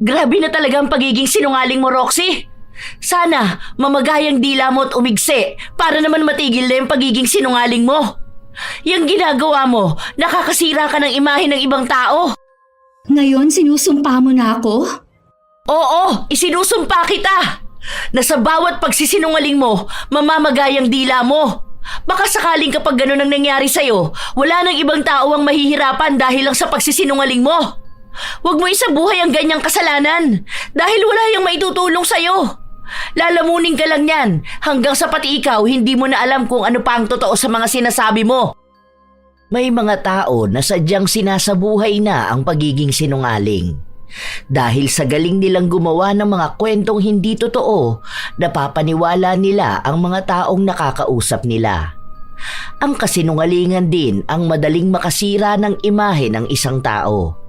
Grabe na talaga ang pagiging sinungaling mo, Roxy. Sana mamagayang dila mo at umigsi para naman matigil na yung pagiging sinungaling mo. Yang ginagawa mo, nakakasira ka ng imahe ng ibang tao. Ngayon sinusumpa mo na ako? Oo, isinusumpa kita na sa bawat pagsisinungaling mo, mamamagayang dila mo. Baka sakaling kapag ganun ang nangyari sa'yo, wala nang ibang tao ang mahihirapan dahil lang sa pagsisinungaling mo. Huwag mo isabuhay ang ganyang kasalanan dahil wala yung maitutulong sa'yo. Lalamunin ka lang yan hanggang sa pati ikaw hindi mo na alam kung ano pa ang totoo sa mga sinasabi mo. May mga tao na sadyang sinasabuhay na ang pagiging sinungaling. Dahil sa galing nilang gumawa ng mga kwentong hindi totoo, napapaniwala nila ang mga taong nakakausap nila. Ang kasinungalingan din ang madaling makasira ng imahe ng isang tao.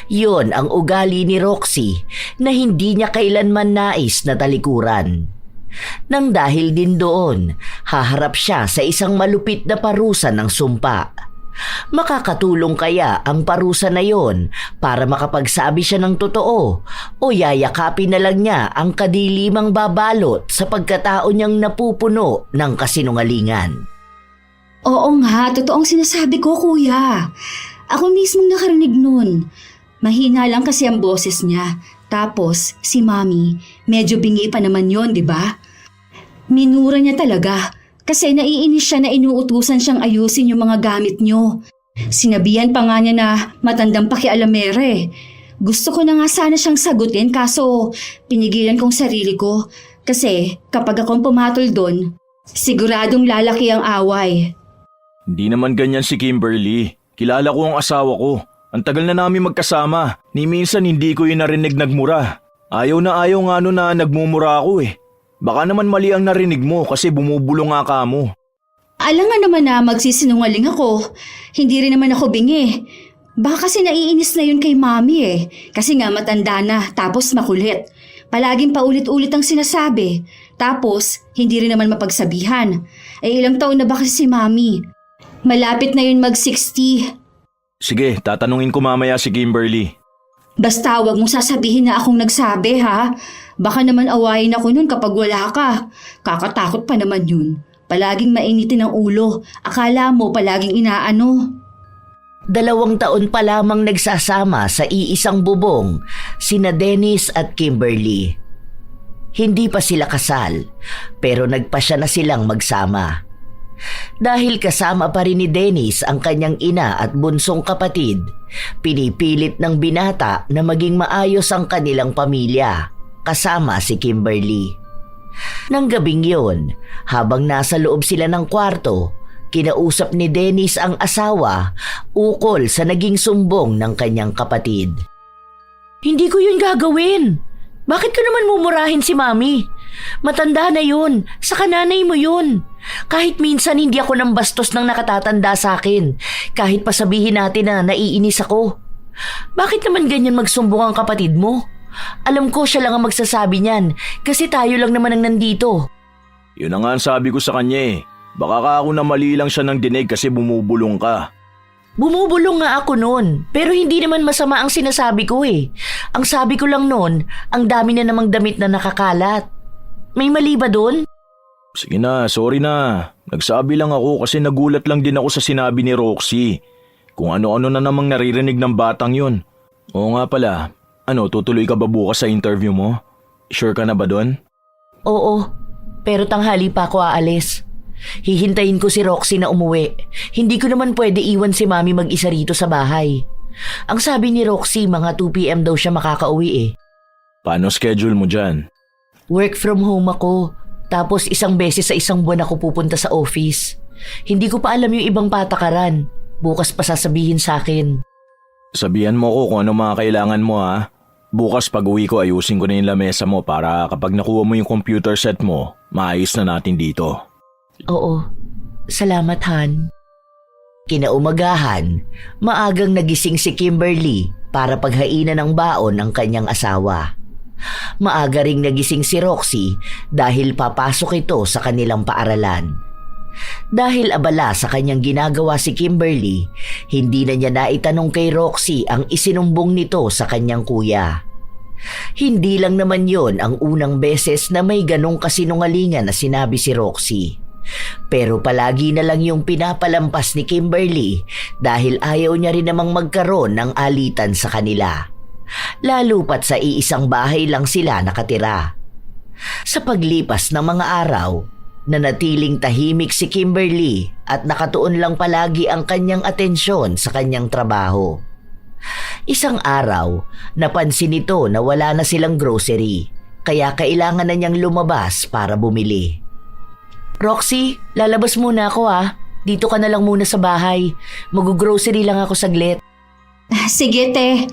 Yon ang ugali ni Roxy na hindi niya kailanman nais na talikuran. Nang dahil din doon, haharap siya sa isang malupit na parusa ng sumpa. Makakatulong kaya ang parusa na yon para makapagsabi siya ng totoo o yayakapin na lang niya ang kadilimang babalot sa pagkatao niyang napupuno ng kasinungalingan? Oo nga, totoong sinasabi ko, kuya. Ako mismong nakarinig nun. Mahina lang kasi ang boses niya. Tapos, si Mami, medyo bingi pa naman yon, di ba? Minura niya talaga. Kasi naiinis siya na inuutusan siyang ayusin yung mga gamit niyo. Sinabihan pa nga niya na matandang pakialamere. Gusto ko na nga sana siyang sagutin kaso pinigilan kong sarili ko. Kasi kapag akong pumatol doon, siguradong lalaki ang away. Hindi naman ganyan si Kimberly. Kilala ko ang asawa ko. Ang tagal na namin magkasama. Ni minsan hindi ko yun narinig nagmura. Ayaw nga no na nagmumura ako eh. Baka naman mali ang narinig mo kasi bumubulong nga ka mo. Alam nga naman na magsisinungaling ako. Hindi rin naman ako bingi. Baka kasi naiinis na yun kay Mami eh. Kasi nga matanda na tapos makulit. Palaging paulit-ulit ang sinasabi. Tapos hindi rin naman mapagsabihan. Ay ilang taon na ba kasi si Mami? Malapit na yun mag-60. Sige, tatanungin ko mamaya si Kimberly. Basta wag mong sasabihin na akong nagsabi ha. Baka naman awayin ako nun kapag wala ka. Kakatakot pa naman yun. Palaging mainitin ang ulo. Akala mo palaging inaano. 2 taon pa lamang nagsasama sa iisang bubong, sina Dennis at Kimberly. Hindi pa sila kasal, pero nagpasya na silang magsama. Dahil kasama pa rin ni Dennis ang kanyang ina at bunsong kapatid, pinipilit ng binata na maging maayos ang kanilang pamilya, kasama si Kimberly. Nang gabing yon, habang nasa loob sila ng kwarto, kinausap ni Dennis ang asawa ukol sa naging sumbong ng kanyang kapatid. Hindi ko yun gagawin. Bakit ka naman mumurahin si Mami? Matanda na yun. Sa kananay mo yun. Kahit minsan hindi ako ng bastos ng nakatatanda sa akin. Kahit pa sabihin natin na naiinis ako. Bakit naman ganyan magsumbong ang kapatid mo? Alam ko siya lang ang magsasabi niyan kasi tayo lang naman ang nandito. Yun na nga ang sabi ko sa kanya eh. Baka ka ako na mali lang siya ng dinig kasi bumubulong ka. Bumubulong nga ako noon, pero hindi naman masama ang sinasabi ko eh. Ang sabi ko lang noon, ang dami na namang damit na nakakalat. May mali ba doon? Sige na, sorry na. Nagsabi lang ako kasi nagulat lang din ako sa sinabi ni Roxy. Kung ano-ano na namang naririnig ng batang yun. Oo nga pala, tutuloy ka ba bukas sa interview mo? Sure ka na ba doon? Oo, pero tanghali pa ako aalis. Hihintayin ko si Roxy na umuwi. Hindi ko naman pwede iwan si Mami mag-isa rito sa bahay. Ang sabi ni Roxy, mga 2 PM daw siya makakauwi eh. Paano schedule mo dyan? Work from home ako. Tapos 1 beses sa 1 buwan ako pupunta sa office. Hindi ko pa alam yung ibang patakaran. Bukas pa sasabihin sa akin. Sabihan mo ko kung ano mga kailangan mo ha. Bukas pag uwi ko ayusin ko na yung lamesa mo para kapag nakuha mo yung computer set mo, maayos na natin dito. Oo, salamat Han. Kinaumagahan, maagang nagising si Kimberly para paghainan ng baon ng kanyang asawa. Maaga ring nagising si Roxy dahil papasok ito sa kanilang paaralan. Dahil abala sa kanyang ginagawa si Kimberly, hindi na niya naitanong kay Roxy ang isinumbong nito sa kanyang kuya. Hindi lang naman yon ang unang beses na may ganong kasinungalingan na sinabi si Roxy. Pero palagi na lang yung pinapalampas ni Kimberly dahil ayaw niya rin namang magkaroon ng alitan sa kanila. Lalo pat sa iisang bahay lang sila nakatira. Sa paglipas ng mga araw, nanatiling tahimik si Kimberly at nakatuon lang palagi ang kanyang atensyon sa kanyang trabaho. Isang araw, napansin nito na wala na silang grocery, kaya kailangan na niyang lumabas para bumili. Roxy, lalabas muna ako ha. Dito ka na lang muna sa bahay. Mag-grocery lang ako saglit. Sige, te.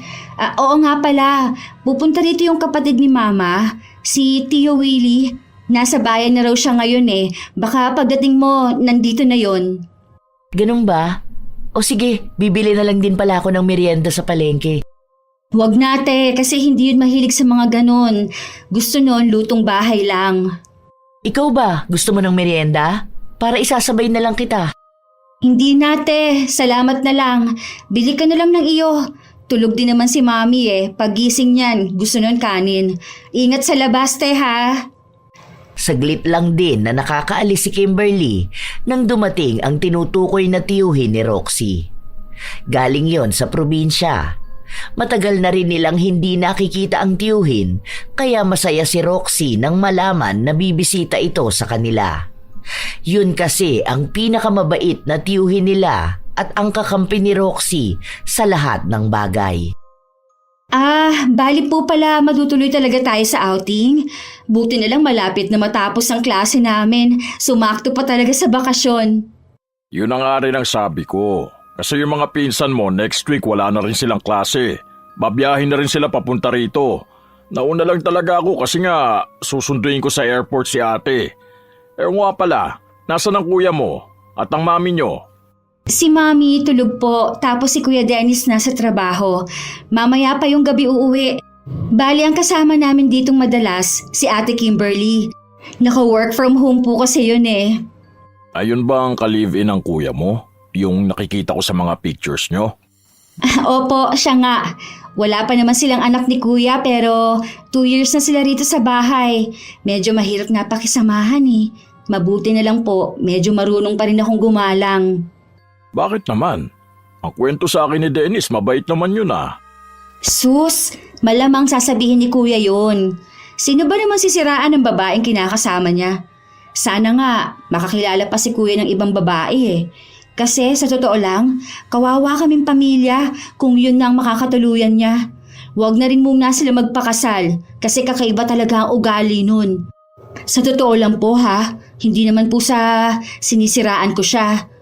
Oo nga pala. Pupunta rito yung kapatid ni Mama, si Tio Willie. Nasa bayan na raw siya ngayon eh. Baka pagdating mo, nandito na yon. Ganun ba? O sige, bibili na lang din pala ako ng merienda sa palengke. Huwag na, te, kasi hindi yun mahilig sa mga ganon. Gusto nun, lutong bahay lang. Ikaw ba? Gusto mo ng merienda? Para isasabay na lang kita. Hindi na, te. Salamat na lang. Bili ka na lang ng iyo. Tulog din naman si Mami eh. Pagising niyan, gusto nun kanin. Ingat sa labas, te, ha? Saglit lang din na nakakaalis si Kimberly nang dumating ang tinutukoy na tiyuhin ni Roxy. Galing yon sa probinsya. Matagal na rin nilang hindi nakikita ang tiyuhin kaya masaya si Roxy nang malaman na bibisita ito sa kanila. Yun kasi ang pinakamabait na tiyuhin nila at ang kakampi ni Roxy sa lahat ng bagay. Bali po pala matutuloy talaga tayo sa outing. Buti na lang malapit na matapos ang klase namin. Sumakto pa talaga sa bakasyon. Yun ang nga rin ang sabi ko. Kasi yung mga pinsan mo next week wala na rin silang klase. Babiyahin na rin sila papunta rito. Nauna lang talaga ako kasi nga susunduin ko sa airport si ate. Nga pala, nasa ng kuya mo at ang mami nyo? Si Mami tulog po, tapos si Kuya Dennis nasa trabaho. Mamaya pa yung gabi uuwi. Bali ang kasama namin ditong madalas, si Ate Kimberly. Naka-work from home po kasi yun eh. Ayun ba ang ka-live-in ng kuya mo? Yung nakikita ko sa mga pictures nyo? Opo, siya nga. Wala pa naman silang anak ni Kuya pero 2 years na sila rito sa bahay. Medyo mahirap nga pakisamahan eh. Mabuti na lang po, medyo marunong pa rin akong gumalang. Bakit naman? Ang kwento sa akin ni Dennis, mabait naman yun ah. Sus, malamang sasabihin ni Kuya yun. Sino ba naman sisiraan ng babaeng kinakasama niya? Sana nga, makakilala pa si Kuya ng ibang babae eh. Kasi sa totoo lang, kawawa kaming pamilya kung yun na ang makakatuluyan niya. Huwag na rin muna sila magpakasal kasi kakaiba talaga ang ugali nun. Sa totoo lang po ha, hindi naman po sa sinisiraan ko siya.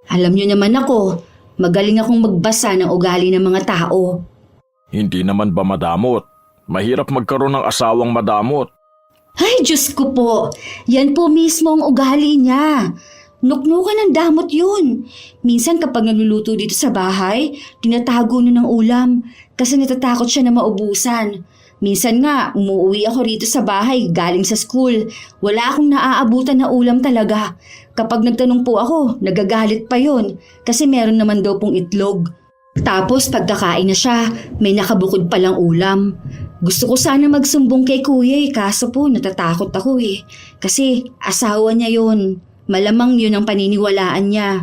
Alam niyo naman ako, magaling akong magbasa ng ugali ng mga tao. Hindi naman ba madamot? Mahirap magkaroon ng asawang madamot. Ay, Diyos ko po, yan po mismo ang ugali niya. Nuknukan ng damot yun. Minsan kapag nagluluto dito sa bahay, tinatago nun ng ulam kasi natatakot siya na maubusan. Minsan nga, umuwi ako rito sa bahay galing sa school. Wala akong naaabutan na ulam talaga. Kapag nagtanong po ako, nagagalit pa yon kasi meron naman daw pong itlog. Tapos pagkakain na siya, may nakabukod palang ulam. Gusto ko sana magsumbong kay Kuya kaso po natatakot ako eh. Kasi asawa niya yon. Malamang yun ang paniniwalaan niya.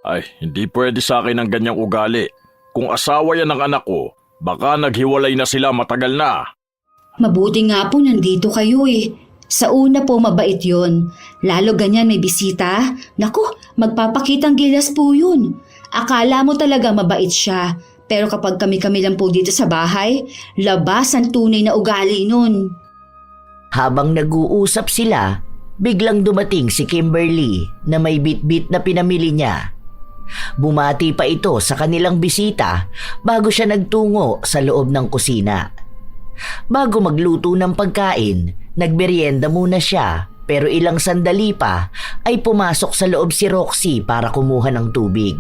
Ay, hindi pwede sa akin ang ganyang ugali. Kung asawa yan ng anak ko, baka naghiwalay na sila matagal na. Mabuti nga po nandito kayo eh. Sa una po mabait yun. Lalo ganyan may bisita. Naku, magpapakitang gilas po yun. Akala mo talaga mabait siya. Pero kapag kami-kami lang po dito sa bahay, labas ang tunay na ugali nun. Habang nag-uusap sila, biglang dumating si Kimberly na may bit-bit na pinamili niya. Bumati pa ito sa kanilang bisita bago siya nagtungo sa loob ng kusina. Bago magluto ng pagkain, nagmerienda muna siya pero ilang sandali pa ay pumasok sa loob si Roxy para kumuha ng tubig.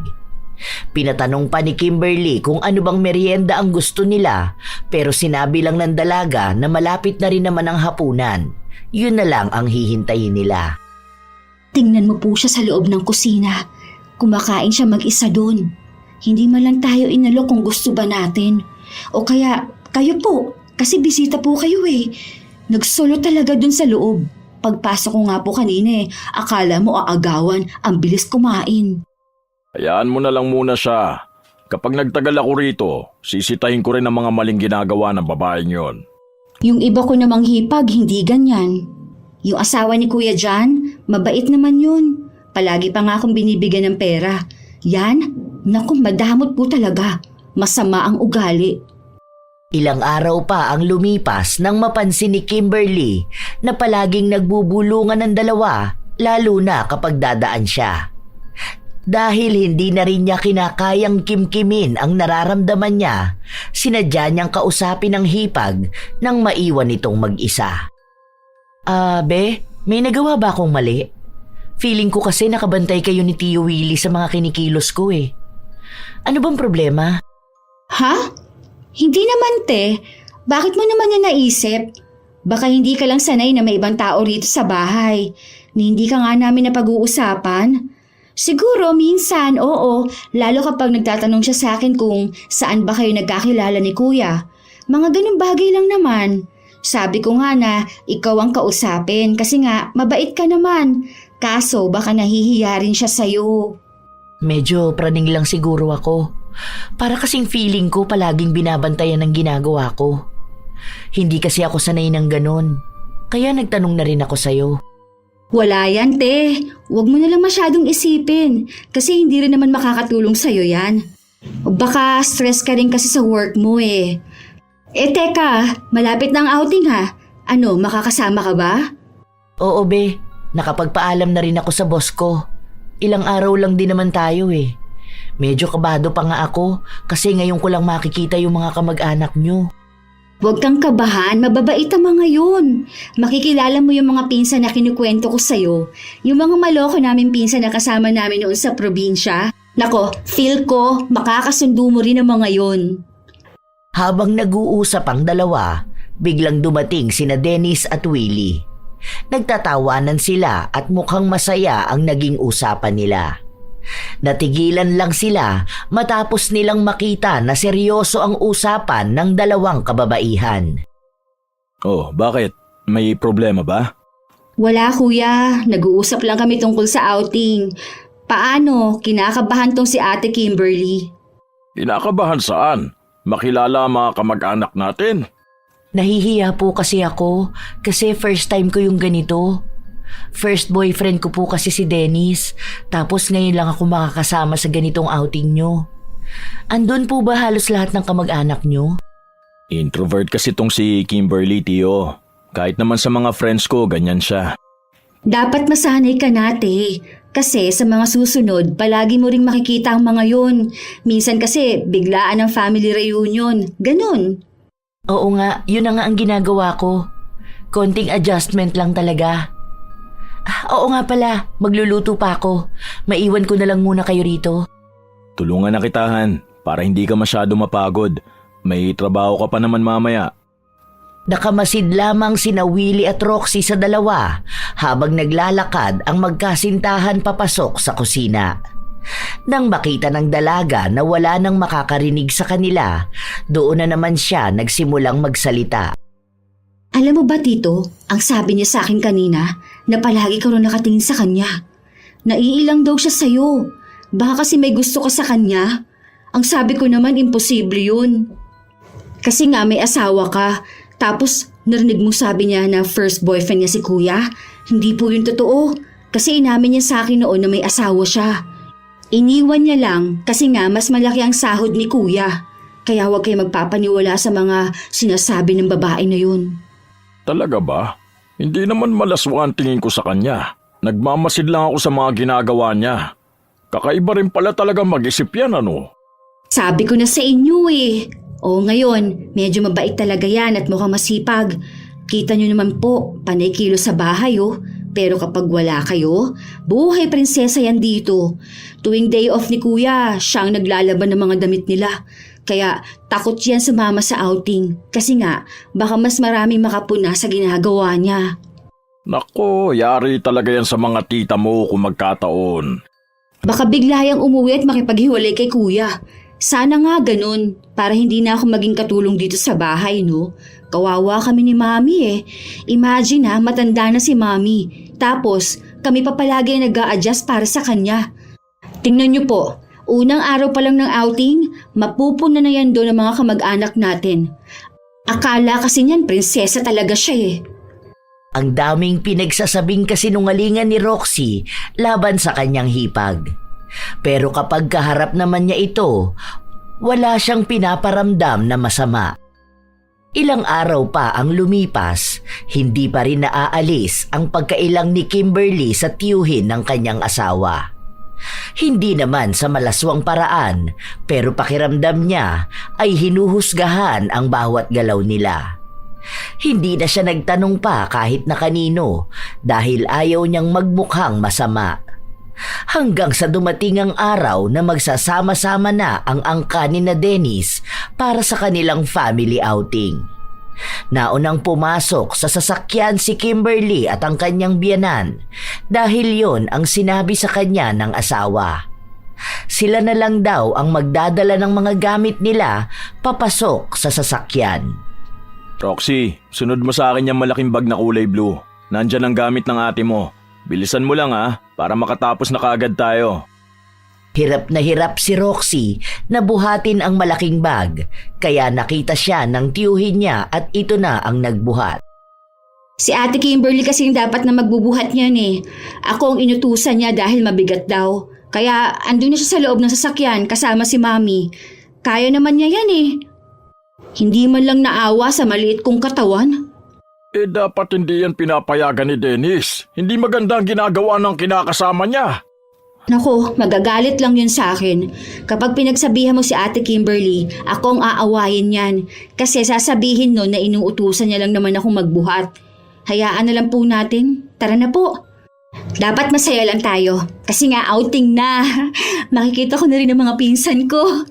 Pinatanong pa ni Kimberly kung ano bang merienda ang gusto nila pero sinabi lang ng dalaga na malapit na rin naman ang hapunan. Yun na lang ang hihintayin nila. Tingnan mo po siya sa loob ng kusina. Kumakain siya mag-isa doon. Hindi man lang tayo inalok kung gusto ba natin. O kaya, kayo po, Kasi bisita po kayo eh. Nagsolo talaga dun sa loob. Pagpasok ko nga po kanina akala mo aagawan, ang bilis kumain. Hayaan mo na lang muna siya. Kapag nagtagal ako rito, sisitahin ko rin ang mga maling ginagawa ng babaeng yon. Yung iba ko namang hipag, hindi ganyan. Yung asawa ni Kuya John, mabait naman yun. Palagi pa nga akong binibigyan ng pera. Yan, naku, madamot po talaga. Masama ang ugali. Ilang araw pa ang lumipas nang mapansin ni Kimberly na palaging nagbubulungan ng dalawa, lalo na kapag dadaan siya. Dahil hindi na rin niya kinakayang kimkimin ang nararamdaman niya, sinadya niyang kausapin ang hipag nang maiwan itong mag-isa. Be, may nagawa ba akong mali? Feeling ko kasi nakabantay kayo ni Tio Willie sa mga kinikilos ko eh. Ano bang problema? Ha? Hindi naman te. Bakit mo naman yan naisip? Baka hindi ka lang sanay na may ibang tao rito sa bahay. Ni hindi ka nga namin napag-uusapan. Siguro minsan, oo, lalo kapag nagtatanong siya sa akin kung saan ba kayo nagkakilala ni Kuya. Mga ganun bagay lang naman. Sabi ko nga na ikaw ang kausapin kasi nga mabait ka naman. Kaso baka nahihiya rin siya sa'yo. Medyo praning lang siguro ako. Para kasing feeling ko palaging binabantayan ng ginagawa ko. Hindi kasi ako sanay ng ganun. Kaya nagtanong na rin ako sa'yo. Wala yan, te. Huwag mo na lang masyadong isipin kasi hindi rin naman makakatulong sa'yo yan. Baka stress ka rin kasi sa work mo eh. Teka, malapit na ang outing ha. Ano, makakasama ka ba? Oo, be. Nakapagpaalam na rin ako sa boss ko. Ilang araw lang din naman tayo eh. Medyo kabado pa nga ako kasi ngayon ko lang makikita yung mga kamag-anak nyo. Huwag kang kabahan, mababait ang mga yun. Makikilala mo yung mga pinsan na kinukwento ko sa'yo. Yung mga maloko namin pinsan na kasama namin noon sa probinsya. Nako, feel ko, makakasundo mo rin ang mga yun. Habang nag-uusap ang dalawa, biglang dumating sina Dennis at Willie. Nagtatawanan sila at mukhang masaya ang naging usapan nila. Natigilan lang sila matapos nilang makita na seryoso ang usapan ng dalawang kababaihan. Oh, bakit? May problema ba? Wala kuya, nag-uusap lang kami tungkol sa outing. Paano? Kinakabahan tong si Ate Kimberly. Kinakabahan saan? Makilala ang mga kamag-anak natin. Nahihiya po kasi ako kasi first time ko yung ganito. First boyfriend ko po kasi si Dennis, tapos ngayon lang ako makakasama sa ganitong outing nyo. Andun po ba halos lahat ng kamag-anak nyo? Introvert kasi tong si Kimberly, Tio. Kahit naman sa mga friends ko, ganyan siya. Dapat masanay ka nate. Kasi sa mga susunod, palagi mo ring makikita ang mga yun. Minsan kasi biglaan ang family reunion. Ganon. Oo nga, yun na nga ang ginagawa ko. Konting adjustment lang talaga. Oo nga pala, magluluto pa ako. Maiwan ko na lang muna kayo rito. Tulungan na kitahan para hindi ka masyado mapagod. May trabaho ka pa naman mamaya. Nakamasid lamang sina Willie at Roxy sa dalawa habang naglalakad ang magkasintahan papasok sa kusina. Nang makita ng dalaga na wala nang makakarinig sa kanila, doon na naman siya nagsimulang magsalita. Alam mo ba Tito, ang sabi niya sa akin kanina na palagi ka rin nakatingin sa kanya. Naiilang daw siya sa'yo. Baka kasi may gusto ka sa kanya. Ang sabi ko naman imposible yun. Kasi nga may asawa ka. Tapos narinig mo sabi niya na first boyfriend niya si Kuya. Hindi po yun totoo. Kasi inamin niya sa akin noon na may asawa siya. Iniwan niya lang kasi nga mas malaki ang sahod ni Kuya. Kaya huwag kayo magpapaniwala sa mga sinasabi ng babae na yun. Talaga ba? Hindi naman malaswa ang tingin ko sa kanya. Nagmamasid lang ako sa mga ginagawa niya. Kakaiba rin pala talaga mag-isip yan, ano? Sabi ko na sa inyo eh. O ngayon, medyo mabait talaga yan at mukhang masipag. Kita nyo naman po, panay kilo sa bahay oh. Pero kapag wala kayo, buhay prinsesa yan dito. Tuwing day off ni Kuya, siyang naglalaban ng mga damit nila. Kaya takot yan sumama sa outing. Kasi nga, baka mas maraming makapuna sa ginagawa niya. Nako, yari talaga yan sa mga tita mo kung magkataon. Baka bigla yang umuwi at makipaghiwalay kay Kuya. Sana nga ganun, para hindi na ako maging katulong dito sa bahay, no? Kawawa kami ni Mami eh. Imagine matanda na si Mami. Tapos, kami pa palagi nag-a-adjust para sa kanya. Tingnan niyo po, unang araw pa lang ng outing, mapupuna na yan doon ng mga kamag-anak natin. Akala kasi niyan prinsesa talaga siya eh. Ang daming pinagsasabing kasinungalingan ni Roxy laban sa kanyang hipag. Pero kapag kaharap naman niya ito, wala siyang pinaparamdam na masama. Ilang araw pa ang lumipas, hindi pa rin naaalis ang pagkailang ni Kimberly sa tiyuhin ng kanyang asawa. Hindi naman sa malaswang paraan, pero pakiramdam niya ay hinuhusgahan ang bawat galaw nila. Hindi na siya nagtanong pa kahit na kanino dahil ayaw niyang magmukhang masama. Hanggang sa dumating ang araw na magsasama-sama na ang angka ni na Dennis para sa kanilang family outing. Naunang pumasok sa sasakyan si Kimberly at ang kanyang biyanan dahil yon ang sinabi sa kanya ng asawa. Sila na lang daw ang magdadala ng mga gamit nila papasok sa sasakyan. Roxy, sunod mo sa akin yung malaking bag na kulay blue. Nandyan ang gamit ng ate mo. Bilisan mo lang para makatapos na kaagad tayo. Hirap na hirap si Roxy na buhatin ang malaking bag, kaya nakita siya ng tiyuhin niya at ito na ang nagbuhat. Si Ate Kimberly kasi yung dapat na magbubuhat niyan eh. Ako ang inutusan niya dahil mabigat daw. Kaya andun na siya sa loob ng sasakyan kasama si Mami. Kaya naman niya yan eh. Hindi man lang naawa sa maliit kong katawan. Dapat hindi yan pinapayagan ni Dennis. Hindi maganda ang ginagawa ng kinakasama niya. Nako, magagalit lang yun sa akin. Kapag pinagsabihan mo si Ate Kimberly, ako ang aawayin yan. Kasi sasabihin nun na inuutusan niya lang naman akong magbuhat. Hayaan na lang po natin. Tara na po. Dapat masaya lang tayo. Kasi nga outing na. Makikita ko na rin ang mga pinsan ko.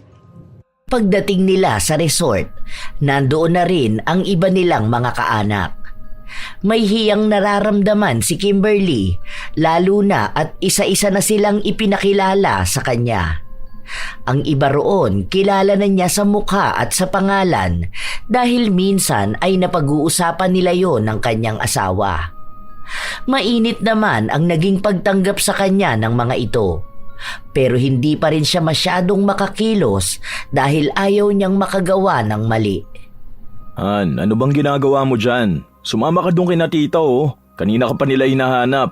Pagdating nila sa resort, nandoon na rin ang iba nilang mga kaanak. May hiyang nararamdaman si Kimberly, lalo na at isa-isa na silang ipinakilala sa kanya. Ang iba roon, kilala na niya sa mukha at sa pangalan dahil minsan ay napag-uusapan nila yon ng kanyang asawa. Mainit naman ang naging pagtanggap sa kanya ng mga ito. Pero hindi pa rin siya masyadong makakilos dahil ayaw niyang makagawa ng mali. Han, ano bang ginagawa mo dyan? Sumama ka doon kina tita Kanina ka pa nila hinahanap.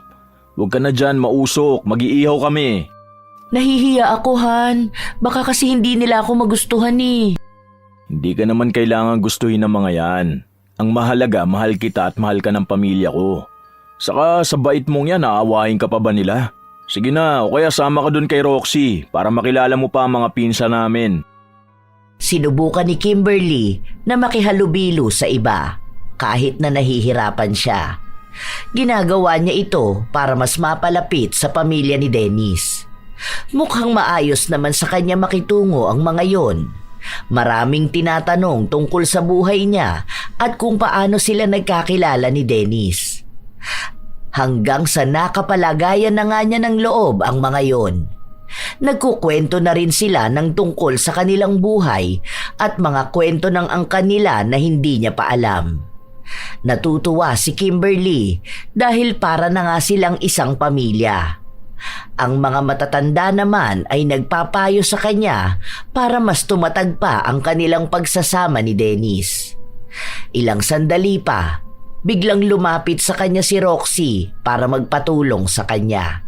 Huwag ka na dyan, mausok, mag-iihaw kami. Nahihiya ako, Han. Baka kasi hindi nila ako magustuhan eh. Hindi ka naman kailangan gustuhin ng mga yan. Ang mahalaga, mahal kita at mahal ka ng pamilya ko. Saka sa bait mong yan, aawahin ka pa ba nila? Sige na, o kaya sama ka dun kay Roxy para makilala mo pa ang mga pinsa namin. Sinubukan ni Kimberly na makihalubilo sa iba kahit na nahihirapan siya. Ginagawa niya ito para mas mapalapit sa pamilya ni Dennis. Mukhang maayos naman sa kanya makitungo ang mga yon. Maraming tinatanong tungkol sa buhay niya at kung paano sila nagkakilala ni Dennis. Hanggang sa nakapalagayan na nga niya ng loob ang mga yon. Nagkukwento na rin sila ng tungkol sa kanilang buhay at mga kwento ng angkan nila na hindi niya pa alam. Natutuwa si Kimberly dahil para na nga silang isang pamilya. Ang mga matatanda naman ay nagpapayo sa kanya para mas tumatag pa ang kanilang pagsasama ni Dennis. Ilang sandali pa, biglang lumapit sa kanya si Roxy para magpatulong sa kanya.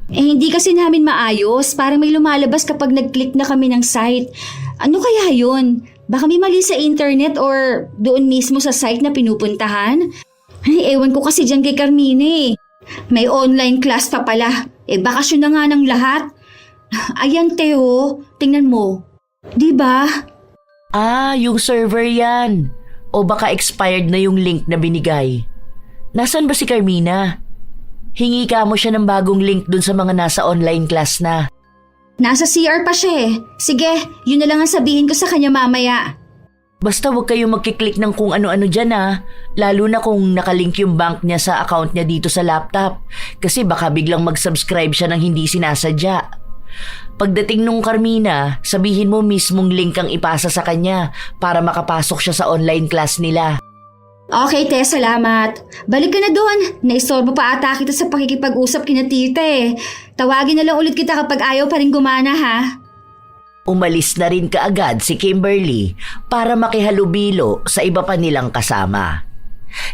Hindi kasi namin maayos. Parang may lumalabas kapag nag-click na kami ng site. Ano kaya yun? Baka may mali sa internet or doon mismo sa site na pinupuntahan? Ay, ewan ko kasi dyan kay Carmine. May online class pa pala. Bakasyon na nga ng lahat. Ayan, Teo. Tingnan mo. Diba? Yung server yan. O baka expired na yung link na binigay. Nasaan ba si Carmina? Hingi ka mo siya ng bagong link dun sa mga nasa online class na. Nasa CR pa siya eh. Sige, yun na lang ang sabihin ko sa kanya mamaya. Basta huwag kayong magkiklik ng kung ano-ano dyan lalo na kung nakalink yung bank niya sa account niya dito sa laptop. Kasi baka biglang mag-subscribe siya ng hindi sinasadya. Pagdating nung Carmina, sabihin mo mismong link ang ipasa sa kanya para makapasok siya sa online class nila. Okay, te, salamat. Balik ka na doon. Naistorbo pa ata kita sa pakikipag-usap kina tita eh. Tawagin na lang ulit kita kapag ayaw pa rin gumana ha. Umalis na rin kaagad si Kimberly para makihalubilo sa iba pa nilang kasama.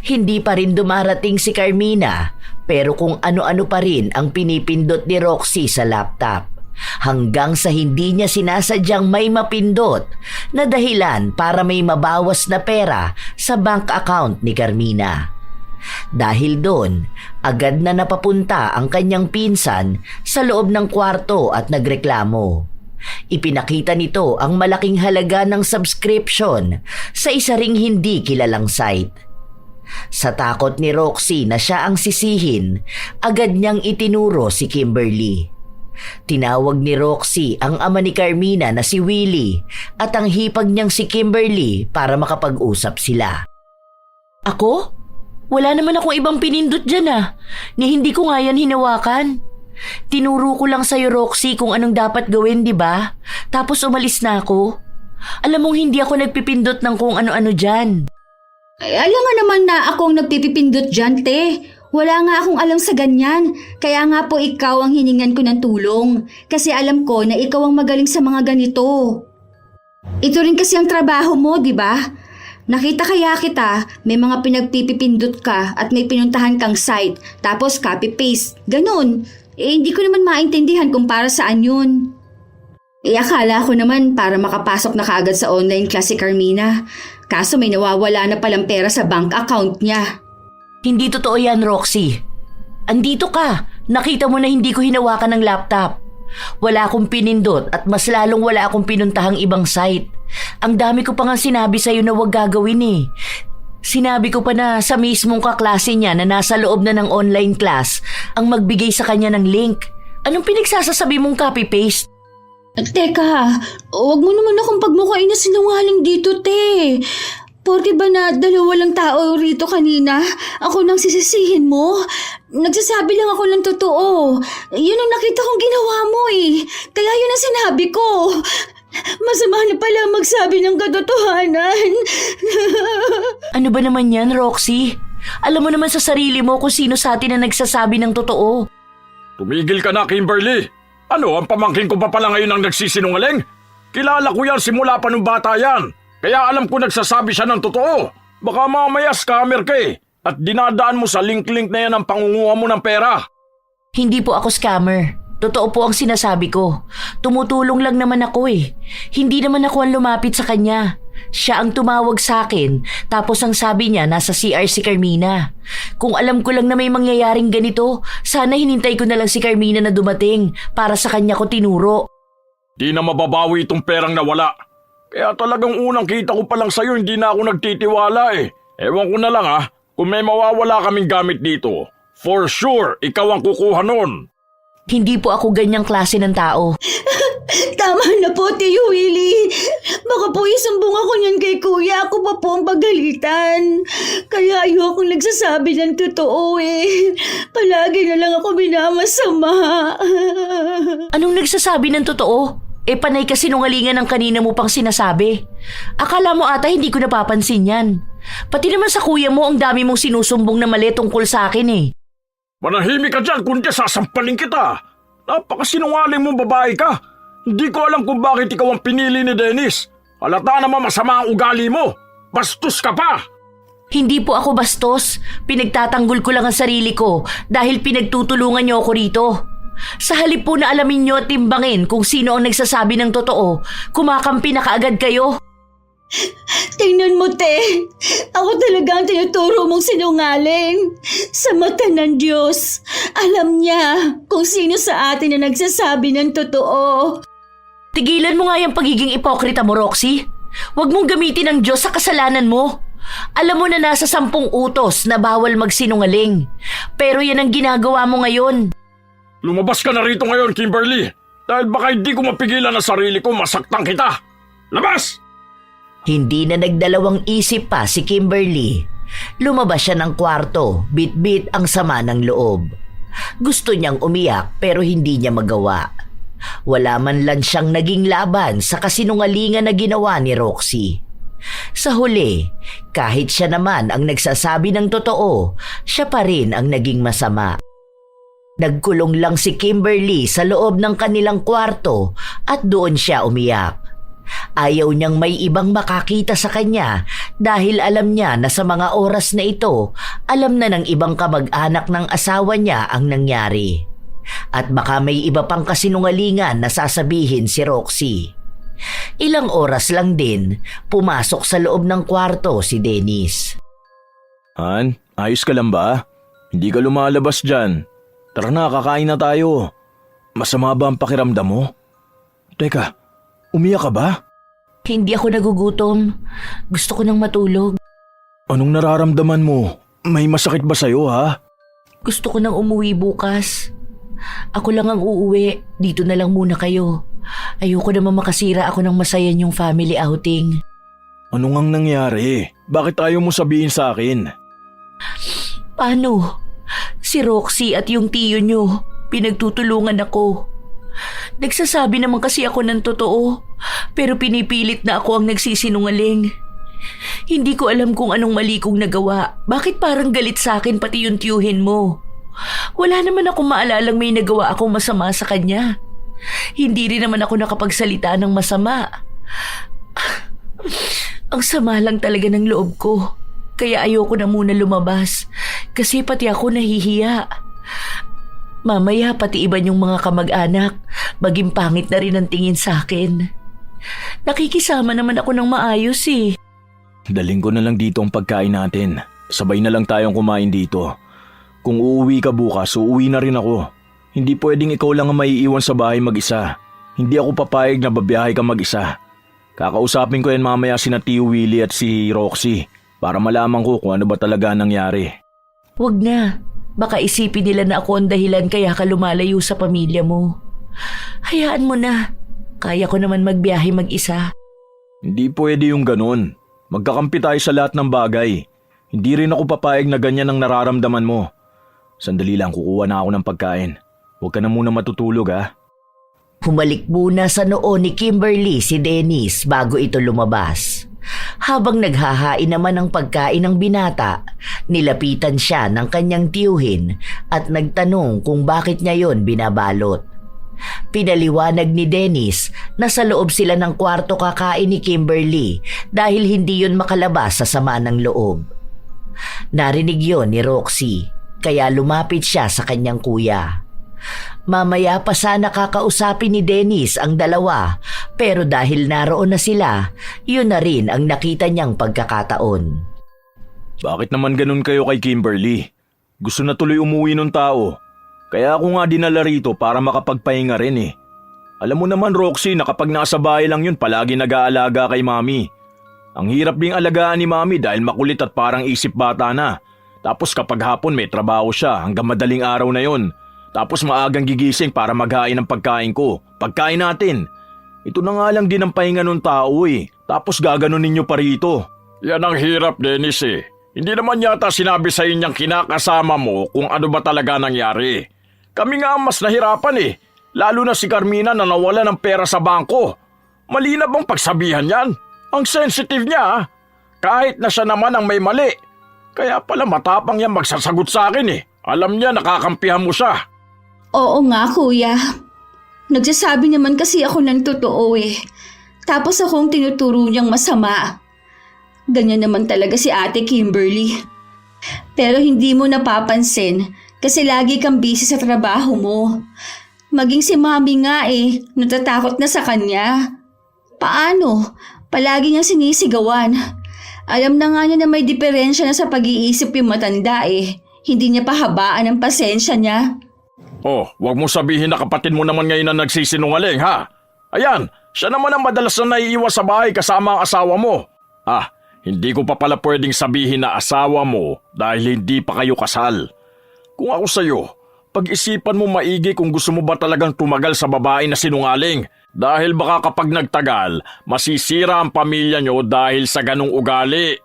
Hindi pa rin dumarating si Carmina pero kung ano-ano pa rin ang pinipindot ni Roxy sa laptop. Hanggang sa hindi niya sinasadyang may mapindot na dahilan para may mabawas na pera sa bank account ni Carmina. Dahil doon, agad na napapunta ang kanyang pinsan sa loob ng kwarto at nagreklamo. Ipinakita nito ang malaking halaga ng subscription sa isa ring hindi kilalang site. Sa takot ni Roxy na siya ang sisihin, agad niyang itinuro si Kimberly. Tinawag ni Roxy ang ama ni Carmina na si Willie at ang hipag niyang si Kimberly para makapag-usap sila. Ako? Wala naman akong ibang pinindot dyan ni hindi ko nga yan hinawakan. Tinuro ko lang sa'yo Roxy kung anong dapat gawin, di ba? Tapos umalis na ako. Alam mong hindi ako nagpipindot ng kung ano-ano dyan. Ay, alam nga naman na akong nagpipindot dyan, te. Wala nga akong alam sa ganyan. Kaya nga po ikaw ang hiningan ko ng tulong. Kasi alam ko na ikaw ang magaling sa mga ganito. Ito rin kasi ang trabaho mo, di ba? Nakita kaya kita, may mga pinagpipindot ka at may pinuntahan kang site. Tapos copy-paste. Ganun. Hindi ko naman maintindihan kung para saan yun. Akala ko naman para makapasok na kaagad sa online class si Carmina. Kaso may nawawala na palang pera sa bank account niya. Hindi totoo yan, Roxy. Andito ka. Nakita mo na hindi ko hinawakan ng laptop. Wala akong pinindot at mas lalong wala akong pinuntahang ibang site. Ang dami ko pa nga sinabi sa'yo na huwag gagawin eh. Sinabi ko pa na sa mismong kaklase niya na nasa loob na ng online class ang magbigay sa kanya ng link. Anong pinagsasasabi mong copy-paste? Teka, huwag mo naman akong pagmukhain na sinungaling dito, te. Porke ba na dalawa lang tao rito kanina, ako nang sisisihin mo? Nagsasabi lang ako ng totoo. Yun ang nakita kong ginawa mo eh. Kaya yun ang sinabi ko. Masama na pala magsabi ng katotohanan. Ano ba naman yan, Roxy? Alam mo naman sa sarili mo kung sino sa atin na nagsasabi ng totoo. Tumigil ka na, Kimberly. Ano, ang pamangkin ko pa pala ngayon ang nagsisinungaling? Kilala ko yan simula pa nung bata yan. Kaya alam ko nagsasabi siya ng totoo. Baka mamaya scammer ka eh. At dinadaan mo sa link-link na yan ang pangunguha mo ng pera. Hindi po ako scammer. Totoo po ang sinasabi ko. Tumutulong lang naman ako eh. Hindi naman ako ang lumapit sa kanya. Siya ang tumawag sa akin, tapos ang sabi niya nasa CR si Carmina. Kung alam ko lang na may mangyayaring ganito, sana hinintay ko na lang si Carmina na dumating para sa kanya ko tinuro. Di na mababawi itong perang nawala. Kaya talagang unang kita ko pa lang sa'yo, hindi na ako nagtitiwala eh. Ewan ko na lang kung may mawawala kaming gamit dito. For sure, ikaw ang kukuha nun. Hindi po ako ganyang klase ng tao. Tama na po, Tio Willie. Baka po isumbong ako niyan kay Kuya. Ako pa po ang pagalitan. Kaya ayokong nagsasabi ng totoo eh. Palagi na lang ako minamasama. Anong nagsasabi ng totoo? Panay ka sinungalingan ng kanina mo pang sinasabi. Akala mo ata hindi ko napapansin yan. Pati naman sa kuya mo ang dami mong sinusumbong na mali tungkol sa akin eh. Manahimik ka dyan kundi sasampalin kita. Napakasinungaling mong babae ka. Hindi ko alam kung bakit ikaw ang pinili ni Dennis. Halata naman masama ang ugali mo. Bastos ka pa. Hindi po ako bastos. Pinagtatanggol ko lang ang sarili ko dahil pinagtutulungan niyo ako rito. Sa halip po na alamin niyo at timbangin kung sino ang nagsasabi ng totoo, kumakampi na kaagad kayo. Tingnan mo, te. Ako talaga ang tinuturo mong sinungaling. Sa mata ng Diyos, alam niya kung sino sa atin na nagsasabi ng totoo. Tigilan mo nga yung pagiging ipokrita mo, Roxy. Huwag mong gamitin ang Diyos sa kasalanan mo. Alam mo na nasa 10 utos na bawal magsinungaling. Pero yan ang ginagawa mo ngayon. Lumabas ka na rito ngayon, Kimberly. Dahil baka hindi ko mapigilan ang sarili ko, masaktan kita. Labas! Hindi na nagdalawang isip pa si Kimberly. Lumabas siya ng kwarto, bit-bit ang sama ng loob. Gusto niyang umiyak pero hindi niya magawa. Wala man lang siyang naging laban sa kasinungalingan na ginawa ni Roxy. Sa huli, kahit siya naman ang nagsasabi ng totoo, siya pa rin ang naging masama. Nagkulong lang si Kimberly sa loob ng kanilang kwarto at doon siya umiyak. Ayaw niyang may ibang makakita sa kanya dahil alam niya na sa mga oras na ito, alam na ng ibang kamag-anak ng asawa niya ang nangyari. At baka may iba pang kasinungalingan na sasabihin si Roxy. Ilang oras lang din, pumasok sa loob ng kwarto si Dennis. Han, ayos ka lang ba? Hindi ka lumalabas dyan. Tara na, kakain na tayo. Masama ba ang pakiramdam mo? Teka, umiyak ka ba? Hindi ako nagugutom. Gusto ko nang matulog. Anong nararamdaman mo? May masakit ba sa'yo, ha? Gusto ko nang umuwi bukas. Ako lang ang uuwi. Dito na lang muna kayo. Ayoko naman makasira ako ng masaya niyong family outing. Ano ngang nangyari? Bakit ayaw mo sabihin sa akin? Paano? Si Roxy at yung tiyo niyo, pinagtutulungan ako. Nagsasabi naman kasi ako ng totoo, pero pinipilit na ako ang nagsisinungaling. Hindi ko alam kung anong mali kong nagawa. Bakit parang galit sa akin pati yung tiyuhin mo? Wala naman akong maalalang may nagawa akong masama sa kanya. Hindi rin naman ako nakapagsalita ng masama. Ang sama lang talaga ng loob ko. Kaya ayoko na muna lumabas kasi pati ako nahihiya. Mamaya pati iba yung mga kamag-anak, maging pangit na rin ang tingin sa akin. Nakikisama naman ako ng maayos eh. Daling ko na lang dito ang pagkain natin. Sabay na lang tayong kumain dito. Kung uuwi ka bukas, uuwi na rin ako. Hindi pwedeng ikaw lang ang maiiwan sa bahay mag-isa. Hindi ako papayag na babiyahe ka mag-isa. Kakausapin ko yan mamaya sina Tio Willie at si Roxy para malaman ko kung ano ba talaga nangyari. Wag na. Baka isipin nila na ako ang dahilan kaya ka lumalayo sa pamilya mo. Hayaan mo na. Kaya ko naman magbiyahe mag-isa. Hindi pwede yung ganun. Magkakampi tayo sa lahat ng bagay. Hindi rin ako papayag na ganyan ang nararamdaman mo. Sandali lang, kukuha na ako ng pagkain. Huwag ka na muna matutulog, ha? Humalik muna sa noo ni Kimberly si Dennis bago ito lumabas. Habang naghahain naman ng pagkain ng binata, nilapitan siya ng kanyang tiyuhin at nagtanong kung bakit niya yon binabalot. Pinaliwanag ni Dennis na sa loob sila ng kwarto kakain ni Kimberly dahil hindi yon makalabas sa sama ng loob. Narinig yon ni Roxy, kaya lumapit siya sa kanyang kuya. Mamaya pa sana kakausapin ni Dennis ang dalawa, pero dahil naroon na sila, yun na rin ang nakita niyang pagkakataon. Bakit naman ganun kayo kay Kimberly? Gusto na tuloy umuwi ng tao. Kaya ako nga dinala rito para makapagpahinga rin eh. Alam mo naman Roxy na kapag nasa bahay lang yun palagi nag-aalaga kay Mami. Ang hirap ding alagaan ni Mami dahil makulit at parang isip bata na. Tapos kapag hapon may trabaho siya hanggang madaling araw na yon. Tapos maagang gigising para maghain ng pagkain ko. Pagkain natin. Ito na nga lang din ang pahinga ng tao eh. Tapos gaganon ninyo pa rito. Yan ang hirap, Dennis eh. Hindi naman yata sinabi sa inyong kinakasama mo kung ano ba talaga nangyari. Kami nga ang mas nahirapan eh. Lalo na si Carmina na nawala ng pera sa bangko. Mali na bang pagsabihan yan? Ang sensitive niya ah. Kahit na siya naman ang may mali. Kaya pala matapang yan magsasagot sa akin eh. Alam niya nakakampihan mo siya. Oo nga, kuya. Nagsasabi naman kasi ako ng totoo eh. Tapos akong tinuturo niyang masama. Ganyan naman talaga si Ate Kimberly. Pero hindi mo napapansin kasi lagi kang busy sa trabaho mo. Maging si Mami nga eh, natatakot na sa kanya. Paano? Palagi niya sinisigawan. Alam na nga niya na may diferensya na sa pag-iisip yung matanda eh. Hindi niya pahabaan ang pasensya niya. Oh, wag mo sabihin na kapatid mo naman ngayon na nagsisinungaling ha. Ayan, siya naman ang madalas na naiiwan sa bahay kasama ang asawa mo. Ah, hindi ko pa pala pwedeng sabihin na asawa mo dahil hindi pa kayo kasal. Kung ako sa'yo, pag-isipan mo maigi kung gusto mo ba talagang tumagal sa babae na sinungaling. Dahil baka kapag nagtagal, masisira ang pamilya nyo dahil sa ganong ugali.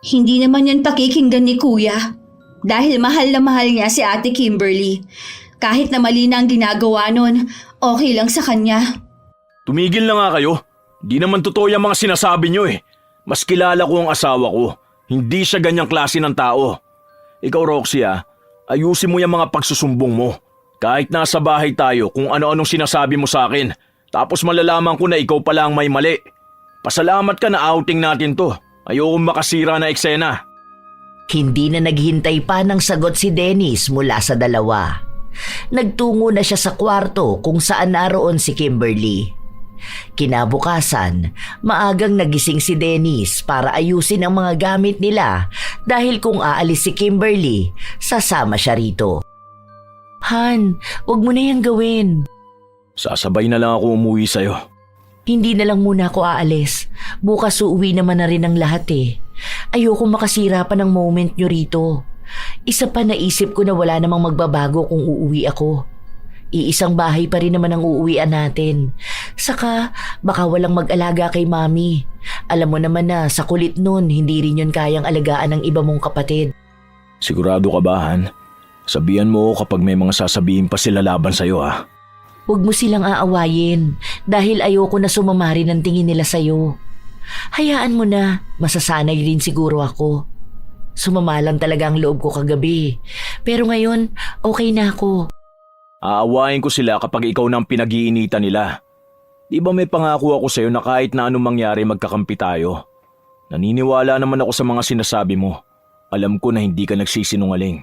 Hindi naman yan pakikinggan ni kuya. Dahil mahal na mahal niya si Ate Kimberly. Kahit na mali na ang ginagawa nun, okay lang sa kanya. Tumigil na nga kayo. Di naman totoo yung mga sinasabi nyo eh. Mas kilala ko ang asawa ko. Hindi siya ganyang klase ng tao. Ikaw Roxy ayusin mo yung mga pagsusumbong mo. Kahit nasa bahay tayo kung ano-anong sinasabi mo sa akin. Tapos malalaman ko na ikaw pala ang may mali. Pasalamat ka na outing natin to. Ayokong makasira na eksena. Hindi na naghintay pa ng sagot si Dennis mula sa dalawa. Nagtungo na siya sa kwarto kung saan naroon si Kimberly. Kinabukasan, maagang nagising si Dennis para ayusin ang mga gamit nila dahil kung aalis si Kimberly, sasama siya rito. Han, wag mo na yan gawin. Sasabay na lang ako umuwi sa'yo. Hindi na lang muna ako aalis. Bukas uuwi naman na rin ang lahat eh. Ayoko makasira pa ng moment nyo rito. Isa pa naisip ko na wala namang magbabago kung uuwi ako. Iisang bahay pa rin naman ang uuwian natin. Saka baka walang mag-alaga kay Mami. Alam mo naman na sa kulit nun, hindi rin yun kayang alagaan ng iba mong kapatid. Sigurado ka ba, Han? Sabihan mo kapag may mga sasabihin pa sila laban sa'yo Huwag mo silang aawayin dahil ayoko na sumamari ng tingin nila sa'yo. Hayaan mo na, masasanay din siguro ako. Sumama lang talaga ang loob ko kagabi. Pero ngayon, okay na ako. Aawain ko sila kapag ikaw nang pinag-iinitan nila. Di ba may pangako ako sa'yo na kahit na anong mangyari magkakampi tayo? Naniniwala naman ako sa mga sinasabi mo. Alam ko na hindi ka nagsisinungaling.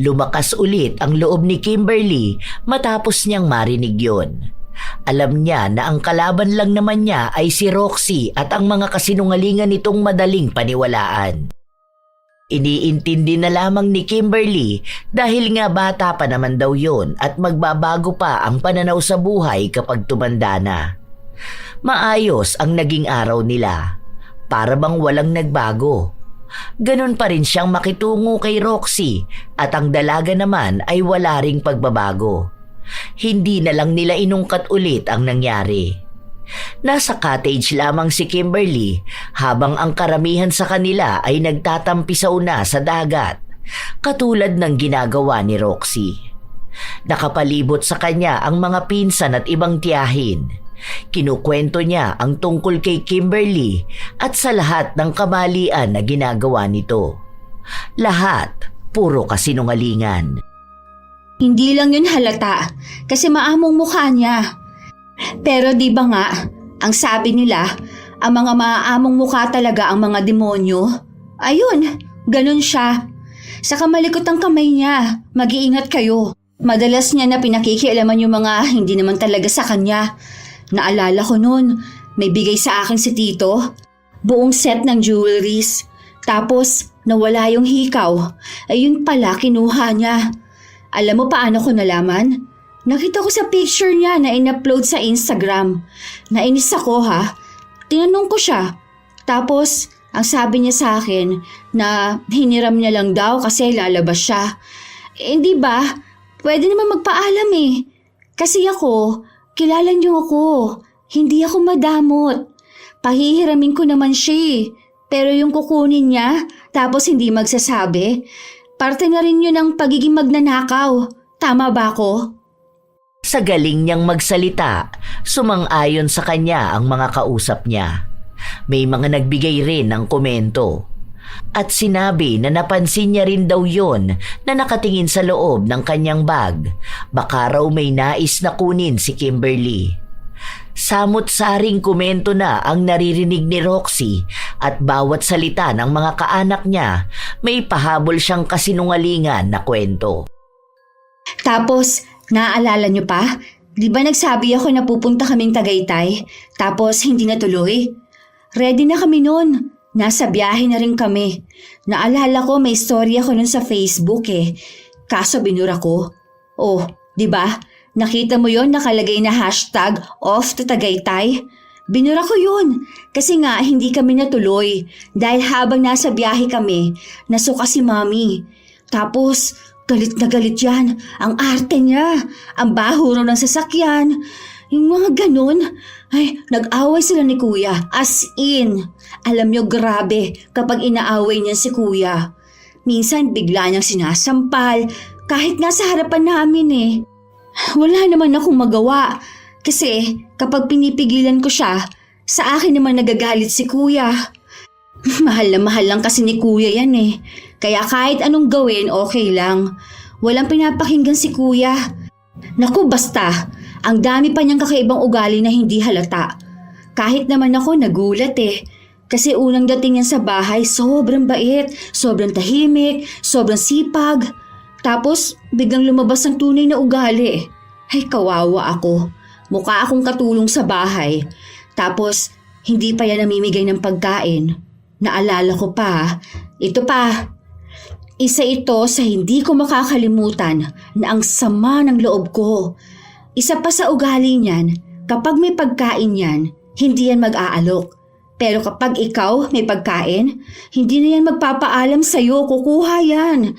Lumakas ulit ang loob ni Kimberly matapos niyang marinig yon. Alam niya na ang kalaban lang naman niya ay si Roxy at ang mga kasinungalingan nitong madaling paniwalaan. Iniintindi na lamang ni Kimberly dahil nga bata pa naman daw yon at magbabago pa ang pananaw sa buhay kapag tumanda na. Maayos ang naging araw nila. Para bang walang nagbago. Ganon pa rin siyang makitungo kay Roxy at ang dalaga naman ay wala ring pagbabago. Hindi na lang nila inungkat ulit ang nangyari. Nasa cottage lamang si Kimberly habang ang karamihan sa kanila ay nagtatampisaw na sa dagat, katulad ng ginagawa ni Roxy. Nakapalibot sa kanya ang mga pinsan at ibang tiyahin. Kinukwento niya ang tungkol kay Kimberly at sa lahat ng kamalian na ginagawa nito. Lahat puro kasinungalingan. Hindi lang yun halata kasi maamong mukha niya. Pero di ba nga, ang sabi nila, ang mga maaamong mukha talaga ang mga demonyo? Ayun, ganun siya. Sa kamalikot ang kamay niya, mag-iingat kayo. Madalas niya na pinakikialaman yung mga hindi naman talaga sa kanya. Naalala ko noon, may bigay sa akin si Tito. Buong set ng jewelries. Tapos, nawala yung hikaw. Ayun pala, kinuha niya. Alam mo paano ko nalaman? Nakita ko sa picture niya na in-upload sa Instagram. Nainis ako Tinanong ko siya. Tapos, ang sabi niya sa akin na hiniram niya lang daw kasi lalabas siya. Di ba? Pwede naman magpaalam Kasi ako, kilala niyo ako. Hindi ako madamot. Pahihiramin ko naman siya Pero yung kukunin niya, tapos hindi magsasabi, parte na rin yun ng pagiging magnanakaw. Tama ba ako? Sa galing niyang magsalita, sumang-ayon sa kanya ang mga kausap niya. May mga nagbigay rin ng komento. At sinabi na napansin niya rin daw yon na nakatingin sa loob ng kanyang bag. Baka raw may nais na kunin si Kimberly. Samot-saring komento na ang naririnig ni Roxy at bawat salita ng mga kaanak niya may pahabol siyang kasinungalingan na kwento. Tapos, naaalala niyo pa? Di ba nagsabi ako na pupunta kaming Tagaytay? Tapos hindi natuloy? Ready na kami noon. Nasa biyahe na rin kami. Naalala ko may story ako nun sa Facebook Kaso binura ko. Oh, di ba? Nakita mo yon nakalagay na hashtag off to Tagaytay? Binura ko yun kasi nga hindi kami natuloy dahil habang nasa biyahe kami, nasuka si Mami. Tapos galit na galit yan, ang arte niya, ang baho raw ng sasakyan, yung mga ganun. Ay, nag-away sila ni Kuya, as in. Alam nyo grabe kapag inaaway niya si Kuya. Minsan bigla niyang sinasampal kahit nga sa harapan namin eh. Wala naman akong magawa kasi kapag pinipigilan ko siya, sa akin naman nagagalit si kuya. Mahal na mahal lang kasi ni kuya yan eh. Kaya kahit anong gawin, okay lang. Walang pinapakinggan si kuya. Naku basta, ang dami pa niyang kakaibang ugali na hindi halata. Kahit naman ako nagulat eh. Kasi unang dating niya sa bahay, sobrang bait, sobrang tahimik, sobrang sipag. Tapos biglang lumabas ang tunay na ugali. Ay kawawa ako. Mukha akong katulong sa bahay. Tapos hindi pa yan namimigay ng pagkain. Naalala ko pa, ito pa. Isa ito sa hindi ko makakalimutan na ang sama ng loob ko. Isa pa sa ugali niyan, kapag may pagkain yan, hindi yan mag-aalok. Pero kapag ikaw may pagkain, hindi na yan magpapaalam sa'yo, kukuha yan.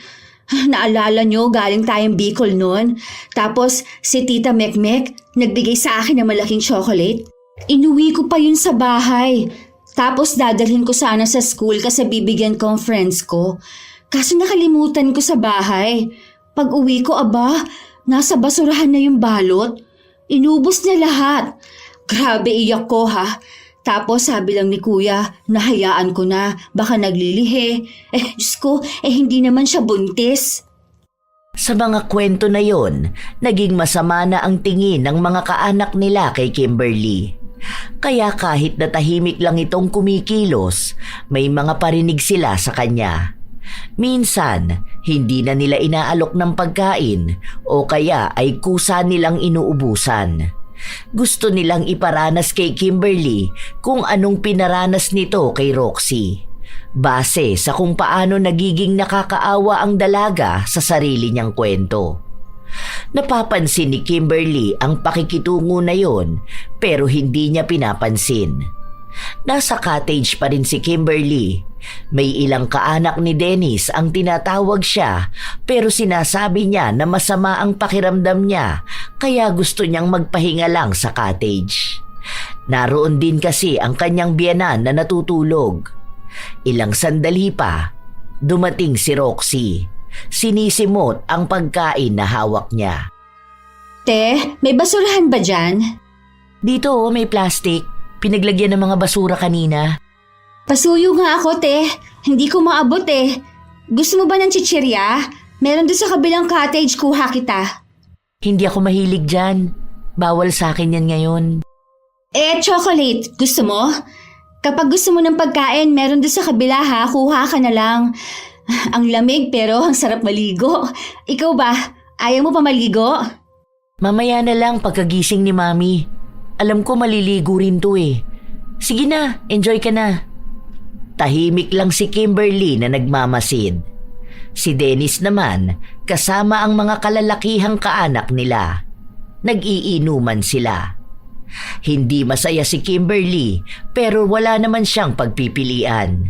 Naalala nyo, galing tayong Bicol noon. Tapos si Tita Mekmek nagbigay sa akin ng malaking chocolate. Inuwi ko pa yun sa bahay. Tapos dadalhin ko sana sa school kasi bibigyan ko ang friends ko. Kaso nakalimutan ko sa bahay. Pag uwi ko, aba, nasa basurahan na yung balot. Inubos niya lahat. Grabe iyak ko ha. Tapos sabi lang ni kuya, nahayaan ko na, baka naglilihi. Diyos ko, hindi naman siya buntis. Sa mga kwento na yon, naging masama na ang tingin ng mga kaanak nila kay Kimberly. Kaya kahit na tahimik lang itong kumikilos, may mga parinig sila sa kanya. Minsan, hindi na nila inaalok ng pagkain o kaya ay kusa nilang inuubusan. Gusto nilang iparanas kay Kimberly kung anong pinaranas nito kay Roxy. Base sa kung paano nagiging nakakaawa ang dalaga sa sarili niyang kwento. Napapansin ni Kimberly ang pakikitungo na yon pero hindi niya pinapansin. Nasa cottage pa rin si Kimberly. May ilang kaanak ni Dennis ang tinatawag siya pero sinasabi niya na masama ang pakiramdam niya kaya gusto niyang magpahinga lang sa cottage. Naroon din kasi ang kanyang biyenan na natutulog. Ilang sandali pa, dumating si Roxy. Sinisimot ang pagkain na hawak niya. Te, may basurahan ba dyan? Dito may plastic. Pinaglagyan ng mga basura kanina. Pasuyo nga ako, te. Hindi ko maabot eh. Gusto mo ba ng chichirya? Meron doon sa kabilang cottage, kuha kita. Hindi ako mahilig dyan. Bawal sa akin yan ngayon. Chocolate. Gusto mo? Kapag gusto mo ng pagkain, meron doon sa kabila ha. Kuha ka na lang. Ang lamig pero ang sarap maligo. Ikaw ba? Ayaw mo pa maligo? Mamaya na lang pagkagising ni Mami. Alam ko maliligo rin to eh. Sige na, enjoy ka na. Tahimik lang si Kimberly na nagmamasid. Si Dennis naman, kasama ang mga kalalakihang kaanak nila. Nag-iinuman sila. Hindi masaya si Kimberly pero wala naman siyang pagpipilian.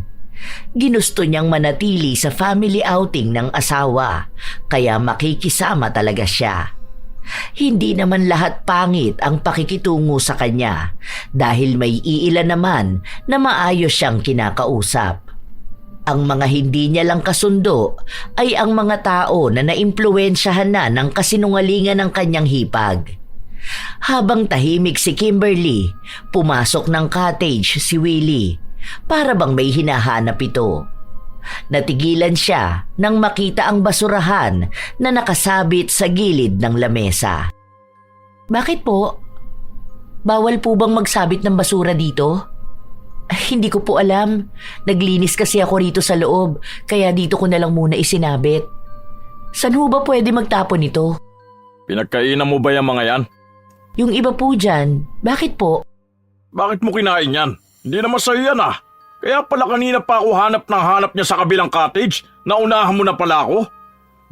Ginusto niyang manatili sa family outing ng asawa kaya makikisama talaga siya. Hindi naman lahat pangit ang pakikitungo sa kanya dahil may iilan naman na maayos siyang kinakausap. Ang mga hindi niya lang kasundo ay ang mga tao na naimpluwensyahan na ng kasinungalingan ng kanyang hipag. Habang tahimik si Kimberly, pumasok ng cottage si Willie para bang may hinahanap ito. Natigilan siya nang makita ang basurahan na nakasabit sa gilid ng lamesa. Bakit po? Bawal po bang magsabit ng basura dito? Hindi ko po alam. Naglinis kasi ako rito sa loob, kaya dito ko na lang muna isinabit. Saan ho ba pwede magtapon ito? Pinagkainan mo ba yung mga yan? Yung iba po dyan, bakit po? Bakit mo kinain yan? Hindi naman sa'yo yan ah. Kaya pala kanina pa ako hanap niya sa kabilang cottage. Naunahan mo na pala ako.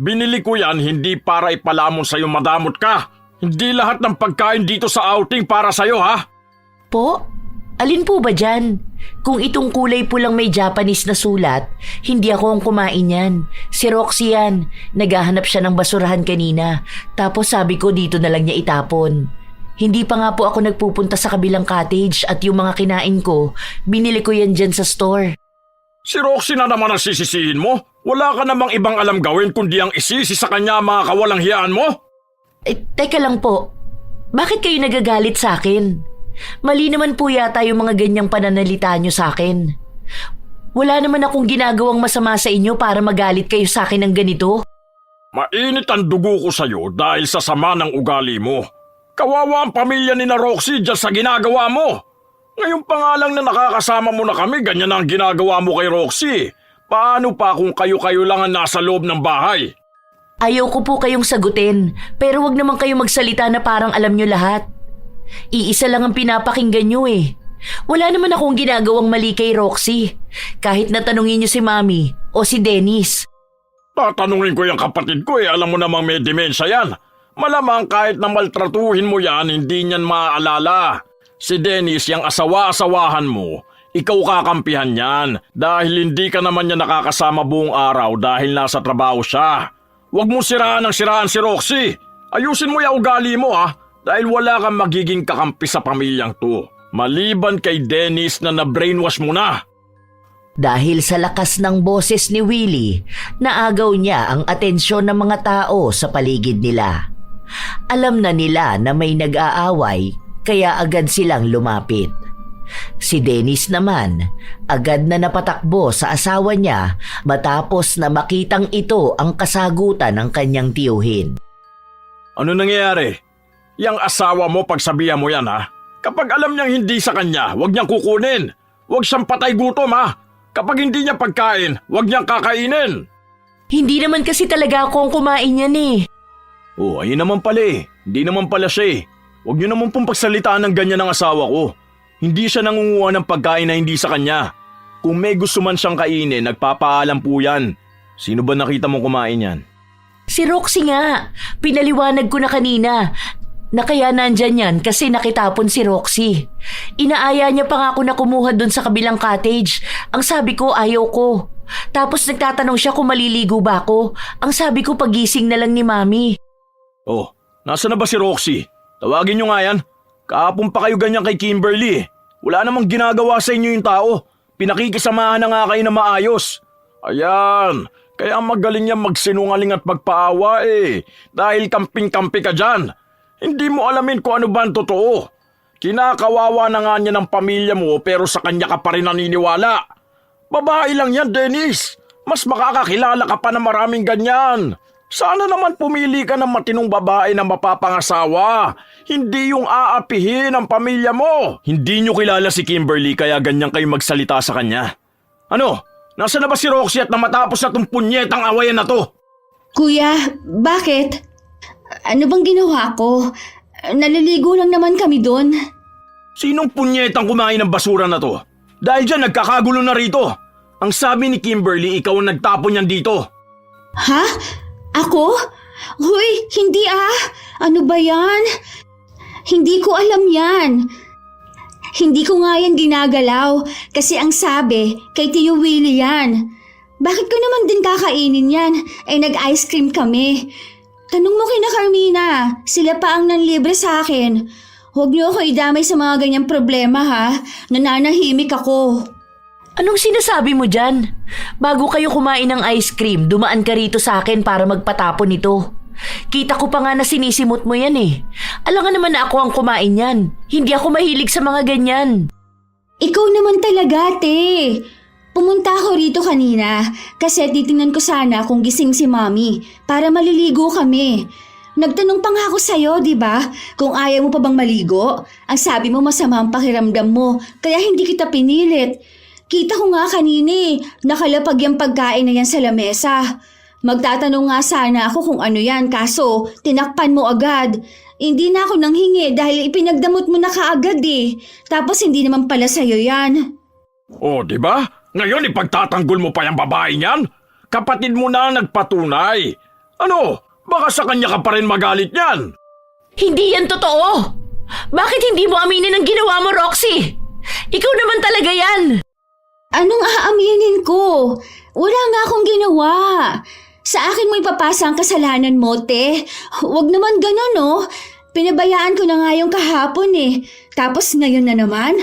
Binili ko yan hindi para ipalamon sa'yo madamot ka. Hindi lahat ng pagkain dito sa outing para sa'yo ha. Po? Alin po ba dyan? Kung itong kulay pulang may Japanese na sulat, hindi ako ang kumain yan. Si Roxy yan. Naghahanap siya ng basurahan kanina. Tapos sabi ko dito na lang niya itapon. Hindi pa nga po ako nagpupunta sa kabilang cottage at yung mga kinain ko, binili ko yan dyan sa store. Si Roxy na naman ang sisisihin mo? Wala ka namang ibang alam gawin kundi ang isisi sa kanya ang mga kawalang hiyaan mo? Teka lang po. Bakit kayo nagagalit sa akin? Mali naman po yata yung mga ganyang pananalita nyo sa akin. Wala naman akong ginagawang masama sa inyo para magalit kayo sa akin ng ganito. Mainit ang dugo ko sa'yo dahil sa sama ng ugali mo. Kawawa ang pamilya ni na Roxy dyan sa ginagawa mo. Ngayon pa nga lang na nakakasama mo na kami, ganyan ang ginagawa mo kay Roxy. Paano pa kung kayo-kayo lang ang nasa loob ng bahay? Ayaw ko po kayong sagutin, pero wag naman kayo magsalita na parang alam nyo lahat. Iisa lang ang pinapakinggan nyo eh. Wala naman akong ginagawang mali kay Roxy. Kahit natanungin nyo si Mami o si Dennis. Tatanungin ko yung kapatid ko alam mo namang may demensya yan. Malamang kahit na maltratuhin mo yan, hindi niyan maaalala. Si Dennis, yung asawa-asawahan mo, ikaw kakampihan yan dahil hindi ka naman niya nakakasama buong araw dahil nasa trabaho siya. Huwag mo siraan ang siraan si Roxy. Ayusin mo yung ugali mo dahil wala kang magiging kakampi sa pamilyang to. Maliban kay Dennis na na-brainwash mo na. Dahil sa lakas ng boses ni Willie, naagaw niya ang atensyon ng mga tao sa paligid nila. Alam na nila na may nag-aaway, kaya agad silang lumapit. Si Dennis naman, agad na napatakbo sa asawa niya matapos na makitang ito ang kasagutan ng kanyang tiyuhin. Ano nangyayari? Yang asawa mo pagsabihan mo yan Kapag alam niyang hindi sa kanya, huwag niyang kukunin. Huwag siyang patay gutom Kapag hindi niya pagkain, huwag niyang kakainin. Hindi naman kasi talaga ako ang kumain yan eh. Oh, ayun naman pala Hindi naman pala siya Huwag niyo naman pong pagsalitaan ng ganyan ng asawa ko. Hindi siya nangunguha ng pagkain na hindi sa kanya. Kung may gusto man siyang kainin, nagpapaalam po yan. Sino ba nakita mong kumain yan? Si Roxy nga. Pinaliwanag ko na kanina na kaya nandyan yan kasi nakitapon si Roxy. Inaaya niya pa nga ako na kumuha dun sa kabilang cottage. Ang sabi ko ayaw ko. Tapos nagtatanong siya kung maliligo ba ako. Ang sabi ko pagising na lang ni Mami. Oh, nasa na ba si Roxy? Tawagin niyo nga yan. Kahapon pa kayo ganyan kay Kimberly Wala namang ginagawa sa inyo yung tao. Pinakikisamahan na nga kayo na maayos. Ayan, kaya magaling yan magsinungaling at magpaawa Dahil kamping-kampi ka dyan. Hindi mo alamin kung ano ba ang totoo. Kinakawawa na nga niya ng pamilya mo pero sa kanya ka pa rin naniniwala. Babae lang yan, Dennis. Mas makakakilala ka pa ng maraming ganyan. Sana naman pumili ka ng matinong babae na mapapangasawa. Hindi yung aapihin ang pamilya mo. Hindi niyo kilala si Kimberly kaya ganyan kayo magsalita sa kanya. Ano? Nasa na ba si Roxy at na matapos na tong punyetang awayan na to? Kuya, bakit? Ano bang ginawa ko? Naliligo lang naman kami doon. Sinong punyetang kumain ng basura na to? Dahil dyan nagkakagulo na rito. Ang sabi ni Kimberly, ikaw ang nagtapon yan dito. Ha? Ako? Hoy, hindi Ano ba yan? Hindi ko alam yan. Hindi ko nga yan ginagalaw kasi ang sabi kay Tio Willie yan. Bakit ko naman din kakainin yan? Nag-ice cream kami. Tanong mo kina Carmina, sila pa ang nanlibre sa akin. Huwag niyo ako idamay sa mga ganyang problema Nananahimik ako. Anong sinasabi mo dyan? Bago kayo kumain ng ice cream, dumaan ka rito sa akin para magpatapon nito. Kita ko pa nga na sinisimot mo yan Alangan naman na ako ang kumain yan. Hindi ako mahilig sa mga ganyan. Ikaw naman talaga, te. Pumunta ako rito kanina kasi titingnan ko sana kung gising si Mami para maliligo kami. Nagtanong pa nga ako sa'yo, di ba? Kung ayaw mo pa bang maligo? Ang sabi mo masama ang pakiramdam mo kaya hindi kita pinilit. Kita ko nga kanina nakalapag yung pagkain na yan sa lamesa. Magtatanong nga sana ako kung ano yan kaso tinakpan mo agad. Hindi na ako nanghingi dahil ipinagdamot mo na kaagad Tapos hindi naman pala sa'yo yan. Oh, di ba? Ngayon ipagtatanggol mo pa yung babae niyan? Kapatid mo na ang nagpatunay. Ano? Baka sa kanya ka pa rin magalit niyan. Hindi yan totoo. Bakit hindi mo aminin ang ginawa mo, Roxy? Ikaw naman talaga yan. Anong aaminin ko? Wala nga akong ginawa. Sa akin mo ipapasa ang kasalanan mo, te. Huwag naman ganun, Pinabayaan ko na nga yung kahapon Tapos ngayon na naman.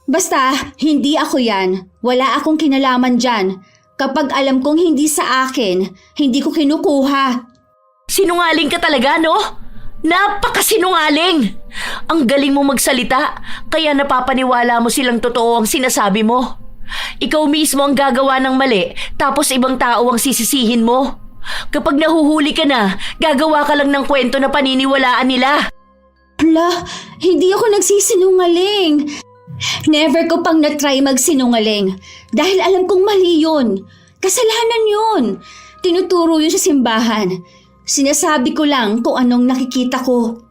Basta, hindi ako yan. Wala akong kinalaman dyan. Kapag alam kong hindi sa akin, hindi ko kinukuha. Sinungaling ka talaga, no? Napakasinungaling! Ang galing mo magsalita, kaya napapaniwala mo silang totoo ang sinasabi mo. Ikaw mismo ang gagawa ng mali, tapos ibang tao ang sisisihin mo. Kapag nahuhuli ka na, gagawa ka lang ng kwento na paniniwalaan nila. Hala, hindi ako nagsisinungaling. Never ko pang na-try magsinungaling dahil alam kong mali yun. Kasalanan yun. Tinuturo yun sa simbahan. Sinasabi ko lang kung anong nakikita ko.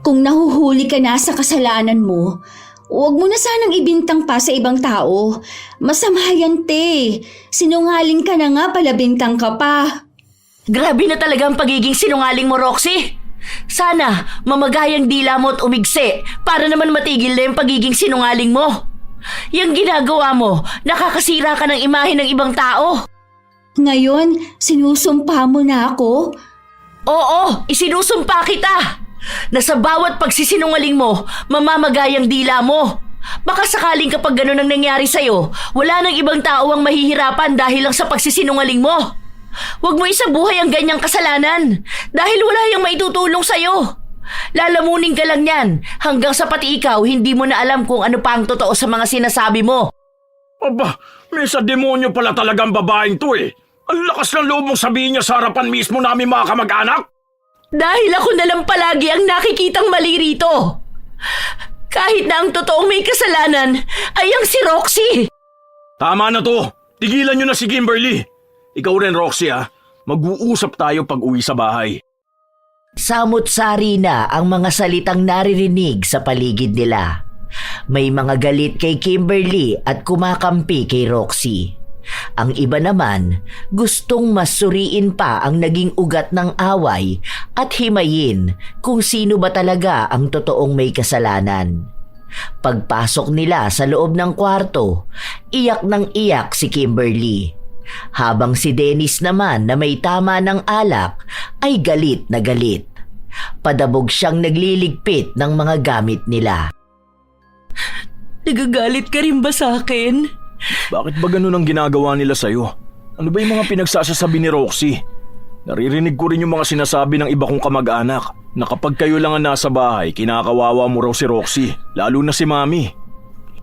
Kung nahuhuli ka na sa kasalanan mo, huwag mo na sanang ibintang pa sa ibang tao. Masama yan, te. Sinungaling ka na nga, palabintang ka pa. Grabe na talaga ang pagiging sinungaling mo, Roxy. Sana mamagayang dila mo at umigsi para naman matigil na yung pagiging sinungaling mo. Yung ginagawa mo, nakakasira ka ng imahe ng ibang tao. Ngayon, sinusumpa mo na ako? Oo, isinusumpa kita na sa bawat pagsisinungaling mo, mamamagayang dila mo. Baka sakaling kapag ganun ang nangyari sa'yo, wala nang ibang tao ang mahihirapan dahil lang sa pagsisinungaling mo. Huwag mo isabuhay ang ganyang kasalanan dahil wala yung maitutulong sa'yo. Lalamunin ka lang yan hanggang sa pati ikaw hindi mo na alam kung ano pa ang totoo sa mga sinasabi mo. Aba, may sa demonyo pala talagang babaeng to eh. Ang lakas ng loob mong sabihin niya sa harapan mismo namin mga kamag-anak. Dahil ako na lang palagi ang nakikitang mali rito. Kahit na ang totoong may kasalanan ay ang si Roxy. Tama na to. Tigilan nyo na si Kimberly. Ikaw rin, Roxy, ha? Mag-uusap tayo pag uwi sa bahay. Samot-sari na ang mga salitang naririnig sa paligid nila. May mga galit kay Kimberly at kumakampi kay Roxy. Ang iba naman, gustong masuriin pa ang naging ugat ng away at himayin kung sino ba talaga ang totoong may kasalanan. Pagpasok nila sa loob ng kwarto, iyak ng iyak si Kimberly. Habang si Dennis naman na may tama ng alak ay galit na galit. Padabog siyang nagliligpit ng mga gamit nila. Nagagalit ka rin ba sa akin? Bakit ba ganun ang ginagawa nila sa'yo? Ano ba yung mga pinagsasasabi ni Roxy? Naririnig ko rin yung mga sinasabi ng iba kong kamag-anak na kapag kayo lang ang nasa bahay, kinakawawa mo raw si Roxy, lalo na si Mami.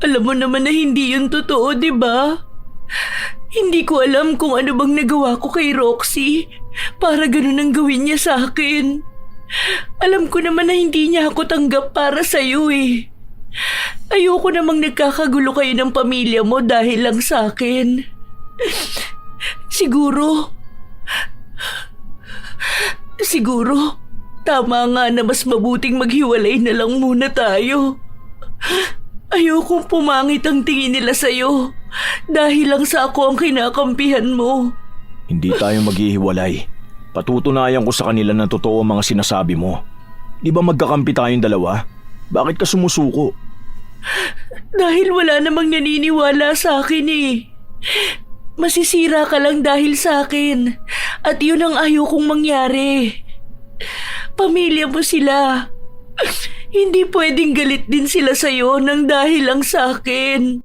Alam mo naman na hindi yun totoo, di ba? Hindi ko alam kung ano bang nagawa ko kay Roxy para ganun ang gawin niya sa akin. Alam ko naman na hindi niya ako tanggap para sa'yo eh. Ayoko namang nagkakagulo kayo ng pamilya mo dahil lang sa akin. Siguro, tama nga na mas mabuting maghiwalay na lang muna tayo. Ayokong pumangit ang tingin nila sa'yo dahil lang sa ako ang kinakampihan mo. Hindi tayo maghihiwalay. Patutunayan ko sa kanila na totoo ang mga sinasabi mo. Di ba magkakampi tayong dalawa? Bakit ka sumusuko? Dahil wala namang naniniwala sa akin eh. Masisira ka lang dahil sa akin at yun ang ayokong mangyari. Pamilya mo sila. Hindi pwedeng galit din sila sa'yo nang dahil lang sa akin.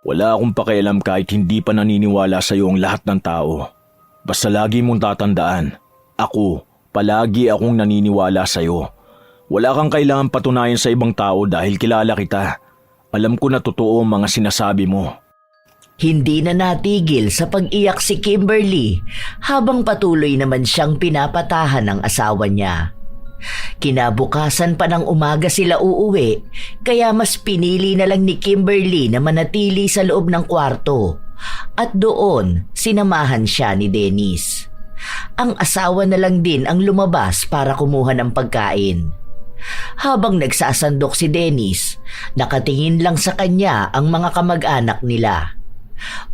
Wala akong pakialam kahit hindi pa naniniwala sa'yo ang lahat ng tao. Basta lagi mong tatandaan, ako, palagi akong naniniwala sa'yo. Wala kang kailangan patunayan sa ibang tao dahil kilala kita. Alam ko na totoo ang mga sinasabi mo. Hindi na natigil sa pag-iyak si Kimberly habang patuloy naman siyang pinapatahan ng asawa niya. Kinabukasan pa ng umaga sila uuwi, kaya mas pinili na lang ni Kimberly na manatili sa loob ng kwarto at doon sinamahan siya ni Dennis. Ang asawa na lang din ang lumabas para kumuha ng pagkain. Habang nagsasandok si Dennis, nakatingin lang sa kanya ang mga kamag-anak nila.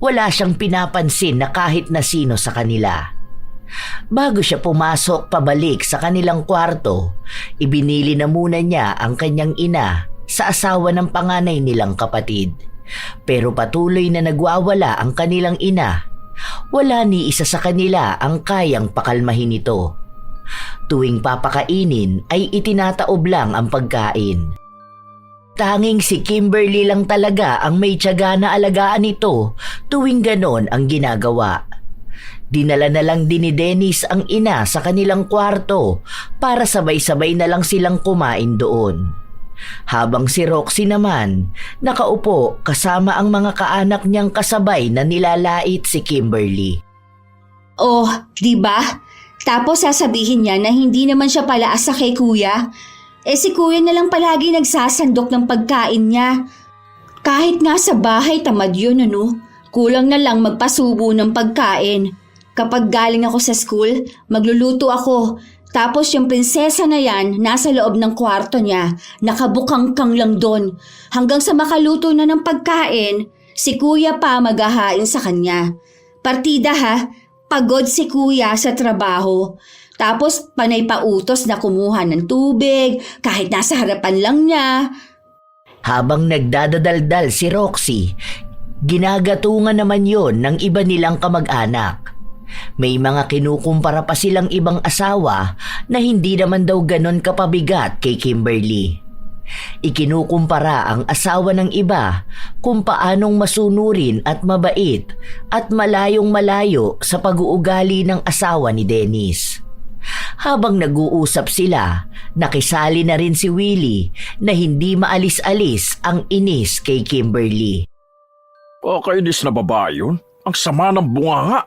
Wala siyang pinapansin na kahit na sino sa kanila. Bago siya pumasok pabalik sa kanilang kwarto, ibinili na muna niya ang kanyang ina sa asawa ng panganay nilang kapatid. Pero patuloy na nagwawala ang kanilang ina. Wala ni isa sa kanila ang kayang pakalmahin ito. Tuwing papakainin ay itinataob lang ang pagkain. Tanging si Kimberly lang talaga ang may tiyaga na alagaan ito tuwing ganon ang ginagawa. Dinala na lang din ni Dennis ang ina sa kanilang kwarto para sabay-sabay na lang silang kumain doon. Habang si Roxy naman, nakaupo kasama ang mga kaanak niyang kasabay na nilalait si Kimberly. Oh, di ba? Tapos sasabihin niya na hindi naman siya pala asa kay kuya. Si kuya na lang palagi nagsasandok ng pagkain niya. Kahit nga sa bahay tamad yun ano, kulang na lang magpasubo ng pagkain. Kapag galing ako sa school, magluluto ako. Tapos yung prinsesa na yan, nasa loob ng kwarto niya, nakabukangkang lang doon. Hanggang sa makaluto na ng pagkain, si kuya pa maghahain sa kanya. Partida ha, pagod si kuya sa trabaho. Tapos panay pa utos na kumuha ng tubig kahit nasa harapan lang niya. Habang nagdadadaldal si Roxy, ginagatungan naman yon ng iba nilang kamag-anak. May mga kinukumpara pa silang ibang asawa na hindi naman daw ganon kapabigat kay Kimberly. Ikinukumpara ang asawa ng iba kung paanong masunurin at mabait at malayong malayo sa pag-uugali ng asawa ni Dennis. Habang nag-uusap sila, nakisali na rin si Willie na hindi maalis-alis ang inis kay Kimberly. Kakainis na babae yun. Ang sama ng bunganga.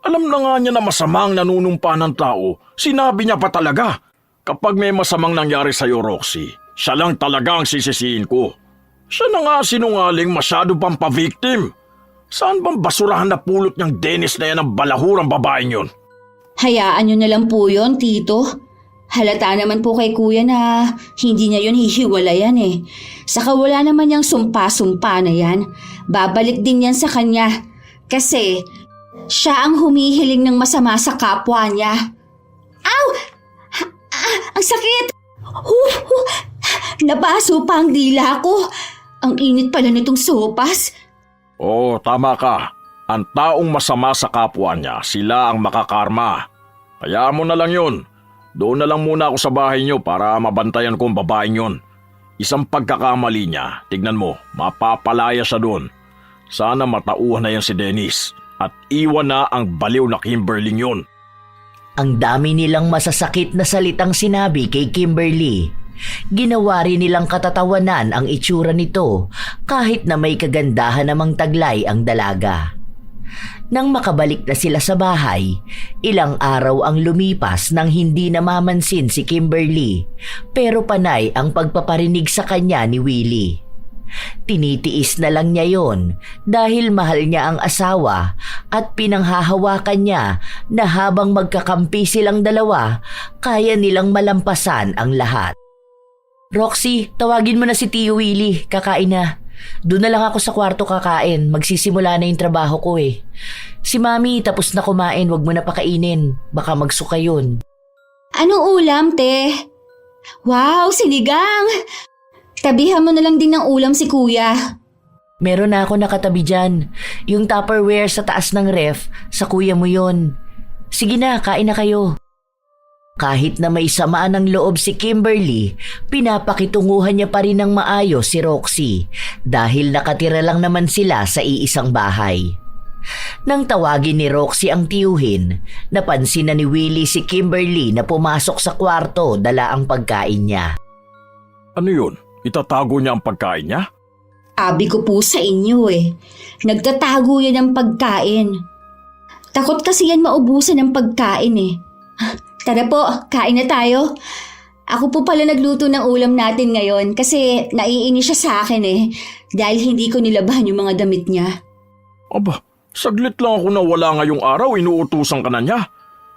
Alam na nga niya na masamang nanunumpa ng tao. Sinabi niya pa talaga. Kapag may masamang nangyari sa'yo, Roxy, siya lang talaga ang sisisiin ko. Siya na nga sinungaling, masyado pang pa-victim. Saan bang basurahan na pulot niyang Dennis na yan ang balahurang babaeng yun? Hayaan nyo na lang po yun, tito. Halata naman po kay kuya na hindi niya yun hihiwalayan eh. Saka wala naman niyang sumpa-sumpa na yan. Babalik din yan sa kanya. Kasi siya ang humihiling ng masama sa kapwa niya. Aw! Ang sakit! Nabaso pa ang dila ko. Ang init pala nitong sopas. Oo, tama ka. Ang taong masama sa kapwa niya, sila ang makakarma. Hayaan mo na lang yun. Doon na lang muna ako sa bahay niyo para mabantayan ko ang babaeng yun. Isang pagkakamali niya, tignan mo, mapapalaya siya doon. Sana matauhan na yan si Dennis at iwan na ang baliw na Kimberly yun. Ang dami nilang masasakit na salitang sinabi kay Kimberly. Ginawa rin nilang katatawanan ang itsura nito kahit na may kagandahan namang taglay ang dalaga. Nang makabalik na sila sa bahay, ilang araw ang lumipas nang hindi namamansin si Kimberly pero panay ang pagpaparinig sa kanya ni Willie. Tinitiis na lang niya yon dahil mahal niya ang asawa at pinanghahawakan niya na habang magkakampi silang dalawa, kaya nilang malampasan ang lahat. Roxy, tawagin mo na si Tio Willie, kakain na. Doon na lang ako sa kwarto kakain, magsisimula na yung trabaho ko eh. Si Mami tapos na kumain, wag mo na pakainin, baka magsuka yun. Anong ulam, te? Wow, sinigang! Tabihan mo na lang din ng ulam si kuya. Meron na ako nakatabi dyan. Yung Tupperware sa taas ng ref, sa kuya mo yon. Sige na, kain na kayo. Kahit na may samaan ng loob si Kimberly, pinapakitunguhan niya pa rin ng maayos si Roxy dahil nakatira lang naman sila sa iisang bahay. Nang tawagin ni Roxy ang tiyuhin, napansin na ni Willie si Kimberly na pumasok sa kwarto dala ang pagkain niya. Ano yun? Itatago niya ang pagkain niya? Abi ko po sa inyo eh. Nagtatago yan ng pagkain. Takot kasi yan maubusan ng pagkain eh. Tara po, kain na tayo. Ako po pala nagluto ng ulam natin ngayon kasi naiinis siya sa akin eh. Dahil hindi ko nilabahan yung mga damit niya. Aba, saglit lang ako na wala ngayong araw, inuutusan ka na niya.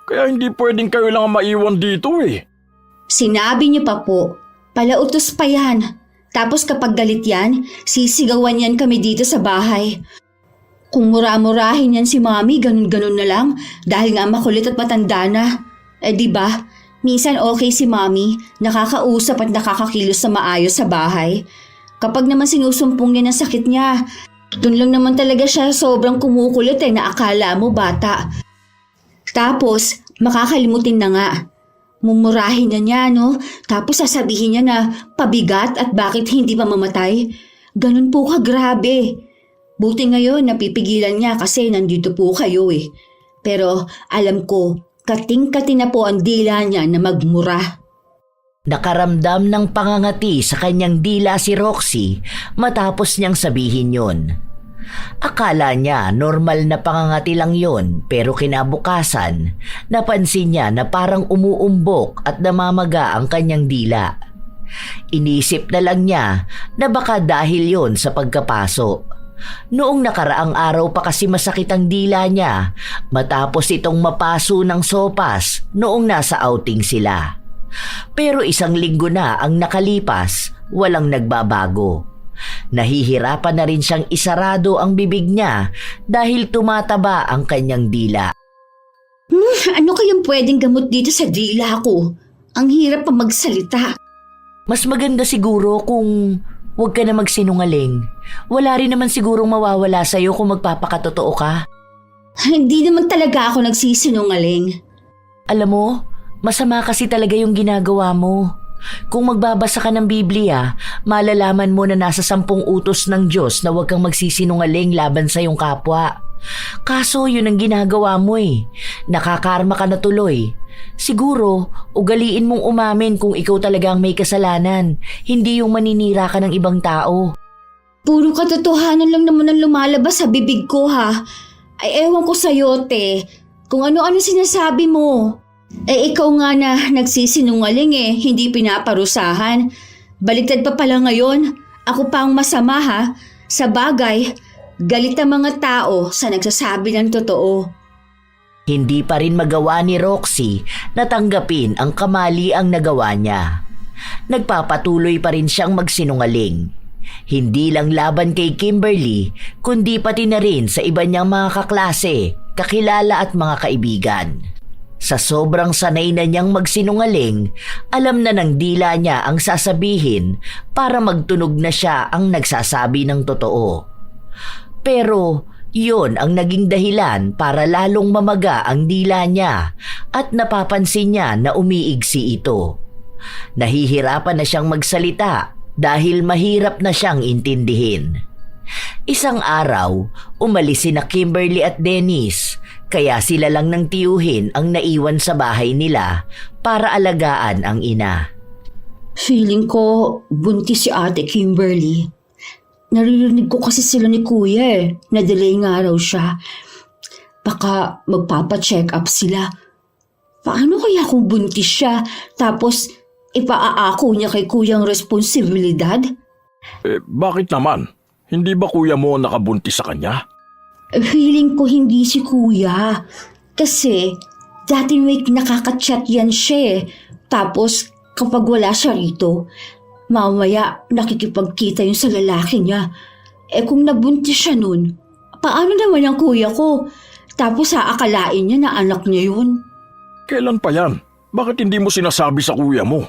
Kaya hindi pwedeng kayo lang maiwan dito eh. Sinabi niyo pa po, palautos pa yan. Tapos kapag galit yan, sisigawan yan kami dito sa bahay. Kung mura-murahin yan si Mami, ganun-ganun na lang dahil nga makulit at matanda na. Diba, minsan okay si Mami, nakakausap at nakakakilos na maayos sa bahay. Kapag naman sinusumpong niya ng sakit niya, dun lang naman talaga siya sobrang kumukulit na akala mo bata. Tapos, makakalimutin na nga. Mumurahin na niya, no? Tapos sasabihin niya na pabigat at bakit hindi mamamatay. Ganun po ka, grabe. Buti ngayon napipigilan niya kasi nandito po kayo eh. Pero alam ko, kating-kati na po ang dila niya na magmura. Nakaramdam ng pangangati sa kanyang dila si Roxy matapos niyang sabihin yon. Akala niya normal na pangangati lang yon, pero kinabukasan, napansin niya na parang umuumbok at namamaga ang kanyang dila. Inisip na lang niya na baka dahil yon sa pagkapaso. Noong nakaraang araw pa kasi masakit ang dila niya matapos itong mapaso ng sopas noong nasa outing sila. Pero 1 linggo na ang nakalipas, walang nagbabago. Nahihirapan na rin siyang isarado ang bibig niya dahil tumataba ang kanyang dila. Ano kayang pwedeng gamot dito sa dila ko? Ang hirap pa magsalita. Mas maganda siguro kung huwag ka na magsinungaling. Wala rin naman sigurong mawawala sa'yo kung magpapakatotoo ka. Hindi naman talaga ako nagsisinungaling. Alam mo, masama kasi talaga yung ginagawa mo. Kung magbabasa ka ng Biblia, malalaman mo na nasa 10 utos ng Diyos na huwag kang magsisinungaling laban sa iyong kapwa. Kaso yun ang ginagawa mo eh. Nakakarma ka na tuloy. Siguro, ugaliin mong umamin kung ikaw talaga ang may kasalanan, hindi yung maninira ka ng ibang tao. Puro katotohanan lang naman ang lumalabas sa bibig ko ha. Ay ewan ko sa'yo, te. Kung ano-ano sinasabi mo. Ikaw nga na nagsisinungaling eh, hindi pinaparusahan. Baliktad pa pala ngayon. Ako pa ang masama ha. Sa bagay, galit ang mga tao sa nagsasabi ng totoo. Hindi pa rin magawa ni Roxy na tanggapin ang kamali ang nagawa niya. Nagpapatuloy pa rin siyang magsinungaling. Hindi lang laban kay Kimberly, kundi pati na rin sa iba niyang mga kaklase, kakilala at mga kaibigan. Sa sobrang sanay na niyang magsinungaling, alam na ng dila niya ang sasabihin para magtunog na siya ang nagsasabi ng totoo. Pero yon ang naging dahilan para lalong mamaga ang dila niya at napapansin niya na umiigsi ito. Nahihirapan na siyang magsalita dahil mahirap na siyang intindihin. Isang araw, umalis sina Kimberly at Dennis, kaya sila lang ng tiyuhin ang naiwan sa bahay nila para alagaan ang ina. Feeling ko buntis si Ate Kimberly. Naririnig ko kasi sila ni Kuya eh. Na-delay nga raw siya. Baka magpapa-check up sila. Paano kaya kung buntis siya tapos ipaaako niya kay Kuya ang responsibilidad? Bakit naman? Hindi ba kuya mo nakabuntis sa kanya? Feeling ko hindi si Kuya. Kasi dati may nakaka-chat yan siya eh. Tapos kapag wala siya rito, mamaya nakikipagkita yun sa lalaki niya. Kung nabuntis siya nun, paano naman ang kuya ko? Tapos aakalain niya na anak niya yun. Kailan pa yan? Bakit hindi mo sinasabi sa kuya mo?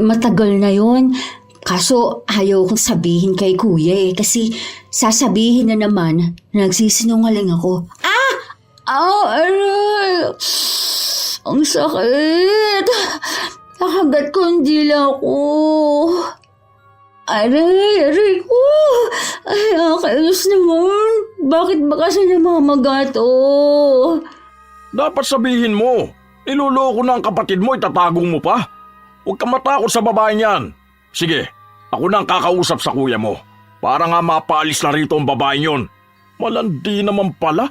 Matagal na yun. Kaso ayaw kong sabihin kay kuya eh. Kasi sasabihin na naman na nagsisinungaling ako. Aray! Ang sakit! Nakagat ko ang dila ko. Aray ko. Ay, nakakainis naman. Bakit ba kasi namamaga to? Dapat sabihin mo. Niloloko na ang kapatid mo, itatagong mo pa. Huwag ka matakot sa babaeng yan. Sige, ako na ang kakausap sa kuya mo. Para nga mapaalis na rito ang babaeng yon. Malandi naman pala.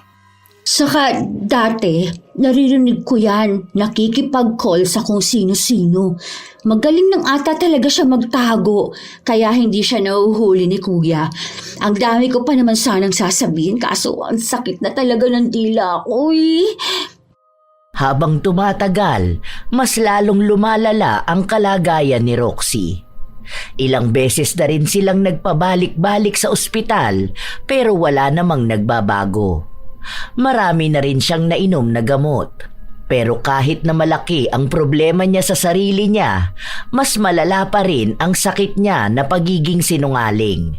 Saka dati, naririnig ko yan, nakikipag-call sa kung sino-sino. Magaling nang ata talaga siya magtago, kaya hindi siya nahuhuli ni Kuya. Ang dami ko pa naman sanang sasabihin, kaso ang sakit na talaga ng dila ko eh. Habang tumatagal, mas lalong lumalala ang kalagayan ni Roxy. Ilang beses na rin silang nagpabalik-balik sa ospital pero wala namang nagbabago. Marami na rin siyang nainom na gamot. Pero kahit na malaki ang problema niya sa sarili niya, mas malala pa rin ang sakit niya na pagiging sinungaling.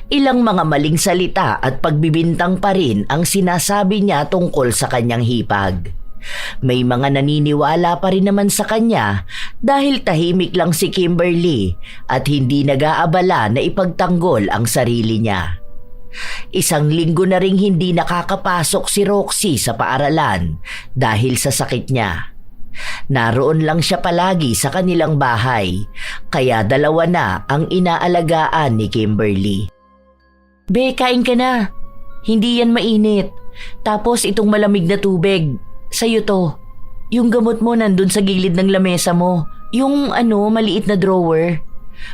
Ilang mga maling salita at pagbibintang pa rin ang sinasabi niya tungkol sa kanyang hipag. May mga naniniwala pa rin naman sa kanya dahil tahimik lang si Kimberly at hindi nag-aabala na ipagtanggol ang sarili niya. Isang linggo na ring hindi nakakapasok si Roxy sa paaralan dahil sa sakit niya. Naroon lang siya palagi sa kanilang bahay, kaya dalawa na ang inaalagaan ni Kimberly. Be, kain ka na. Hindi yan mainit. Tapos itong malamig na tubig, sa'yo to. Yung gamot mo nandun sa gilid ng lamesa mo. Yung maliit na drawer.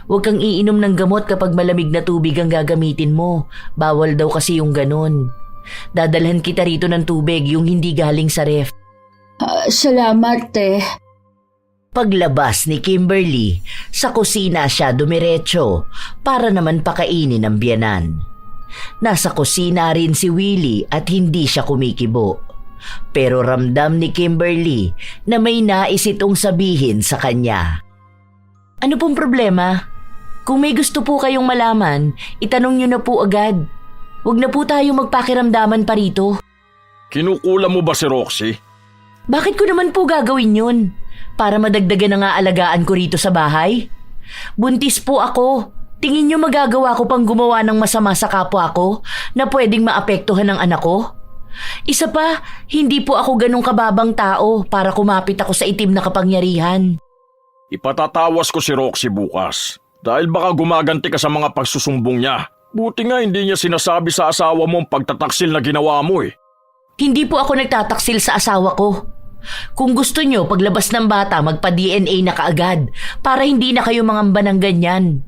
Huwag kang iinom ng gamot kapag malamig na tubig ang gagamitin mo. Bawal daw kasi yung ganun. Dadalhan kita rito ng tubig, yung hindi galing sa ref. Salamat, te. Paglabas ni Kimberly, sa kusina siya dumiretso para naman pakainin ang biyanan. Nasa kusina rin si Willie at hindi siya kumikibo. Pero ramdam ni Kimberly na may nais itong sabihin sa kanya. Ano pong problema? Kung may gusto po kayong malaman, itanong niyo na po agad. Huwag na po tayong magpakiramdaman pa rito. Kinukula mo ba si Roxy? Bakit ko naman po gagawin yun? Para madagdagan ang aalagaan ko rito sa bahay? Buntis po ako. Tingin niyo magagawa ko pang gumawa ng masama sa kapwa ko na pwedeng maapektuhan ng anak ko? Isa pa, hindi po ako ganong kababang tao para kumapit ako sa itim na kapangyarihan. Ipatatawas ko si Roxy bukas dahil baka gumaganti ka sa mga pagsusumbong niya. Buti nga hindi niya sinasabi sa asawa mo ang pagtataksil na ginawa mo eh. Hindi po ako nagtataksil sa asawa ko. Kung gusto nyo, paglabas ng bata, magpa-DNA na kaagad para hindi na kayo mangamba ng ganyan.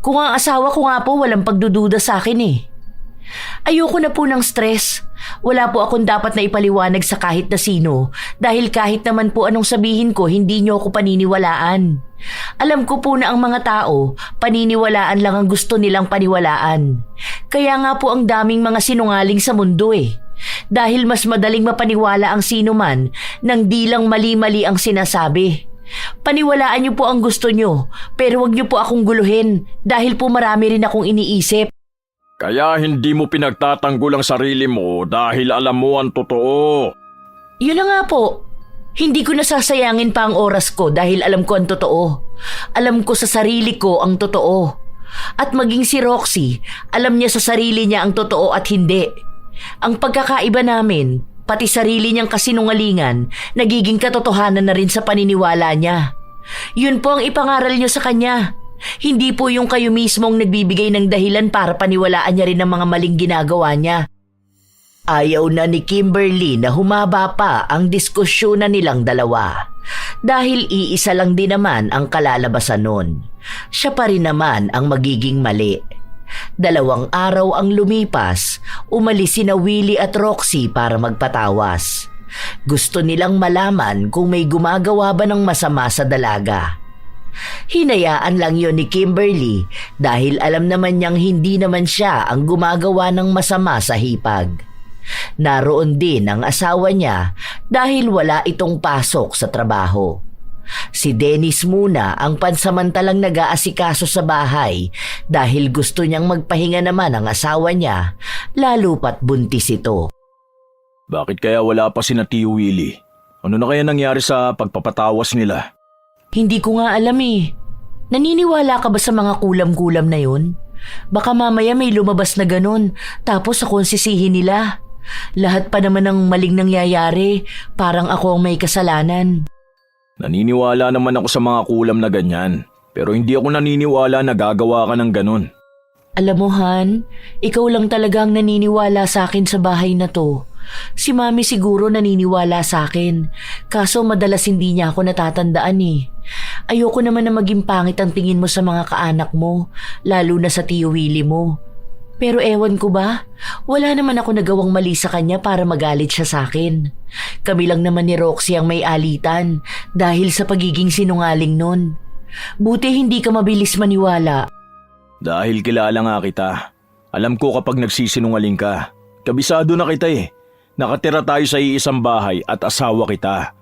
Kung ang asawa ko nga po, walang pagdududa sa akin eh. Ayoko na po ng stress. Wala po akong dapat na ipaliwanag sa kahit na sino dahil kahit naman po anong sabihin ko, hindi nyo ako paniniwalaan. Alam ko po na ang mga tao, paniniwalaan lang ang gusto nilang paniwalaan. Kaya nga po ang daming mga sinungaling sa mundo eh. Dahil mas madaling mapaniwala ang sino man nang di lang mali-mali ang sinasabi. Paniwalaan niyo po ang gusto niyo, pero wag niyo po akong guluhin dahil po marami rin akong iniisip. Kaya hindi mo pinagtatanggol ang sarili mo dahil alam mo ang totoo. Yun na nga po. Hindi ko nasasayangin pa ang oras ko dahil alam ko ang totoo. Alam ko sa sarili ko ang totoo. At maging si Roxy, alam niya sa sarili niya ang totoo at hindi. Ang pagkakaiba namin, pati sarili niyang kasinungalingan, nagiging katotohanan na rin sa paniniwala niya. Yun po ang ipangaral niyo sa kanya. Hindi po yung kayo mismong nagbibigay ng dahilan para paniwalaan niya rin ang mga maling ginagawa niya. Ayaw na ni Kimberly na humaba pa ang diskusyonan nilang dalawa. Dahil iisa lang din naman ang kalalabasan nun. Siya pa rin naman ang magiging mali. 2 araw ang lumipas, umalis sina Willie at Roxy para magpatawas. Gusto nilang malaman kung may gumagawa ba ng masama sa dalaga. Hinayaan lang yon ni Kimberly dahil alam naman niyang hindi naman siya ang gumagawa ng masama sa hipag. Naroon din ang asawa niya dahil wala itong pasok sa trabaho. Si Dennis muna ang pansamantalang nag-aasikaso sa bahay dahil gusto niyang magpahinga naman ang asawa niya, lalo pat buntis ito. Bakit kaya wala pa si na Tio Willie? Ano na kaya nangyari sa pagpapatawas nila? Hindi ko nga alam eh. Naniniwala ka ba sa mga kulam-kulam na yun? Baka mamaya may lumabas na ganun, tapos ako ang sisihin nila. Lahat pa naman ng maling nangyayari, parang ako ang may kasalanan. Naniniwala naman ako sa mga kulam na ganyan, pero hindi ako naniniwala na gagawa ka ng ganun. Alam mo Han, ikaw lang talaga ang naniniwala sa akin sa bahay na to. Si Mami siguro naniniwala sa akin, kaso madalas hindi niya ako natatandaan eh. Ayoko naman na maging pangit ang tingin mo sa mga kaanak mo, lalo na sa Tio Willie mo. Pero ewan ko ba, wala naman ako nagawang mali sa kanya para magalit siya sa akin. Kami lang naman ni Roxy ang may alitan dahil sa pagiging sinungaling nun. Buti hindi ka mabilis maniwala. Dahil kilala nga kita. Alam ko kapag nagsisinungaling ka. Kabisado na kita eh. Nakatira tayo sa iisang bahay at asawa kita.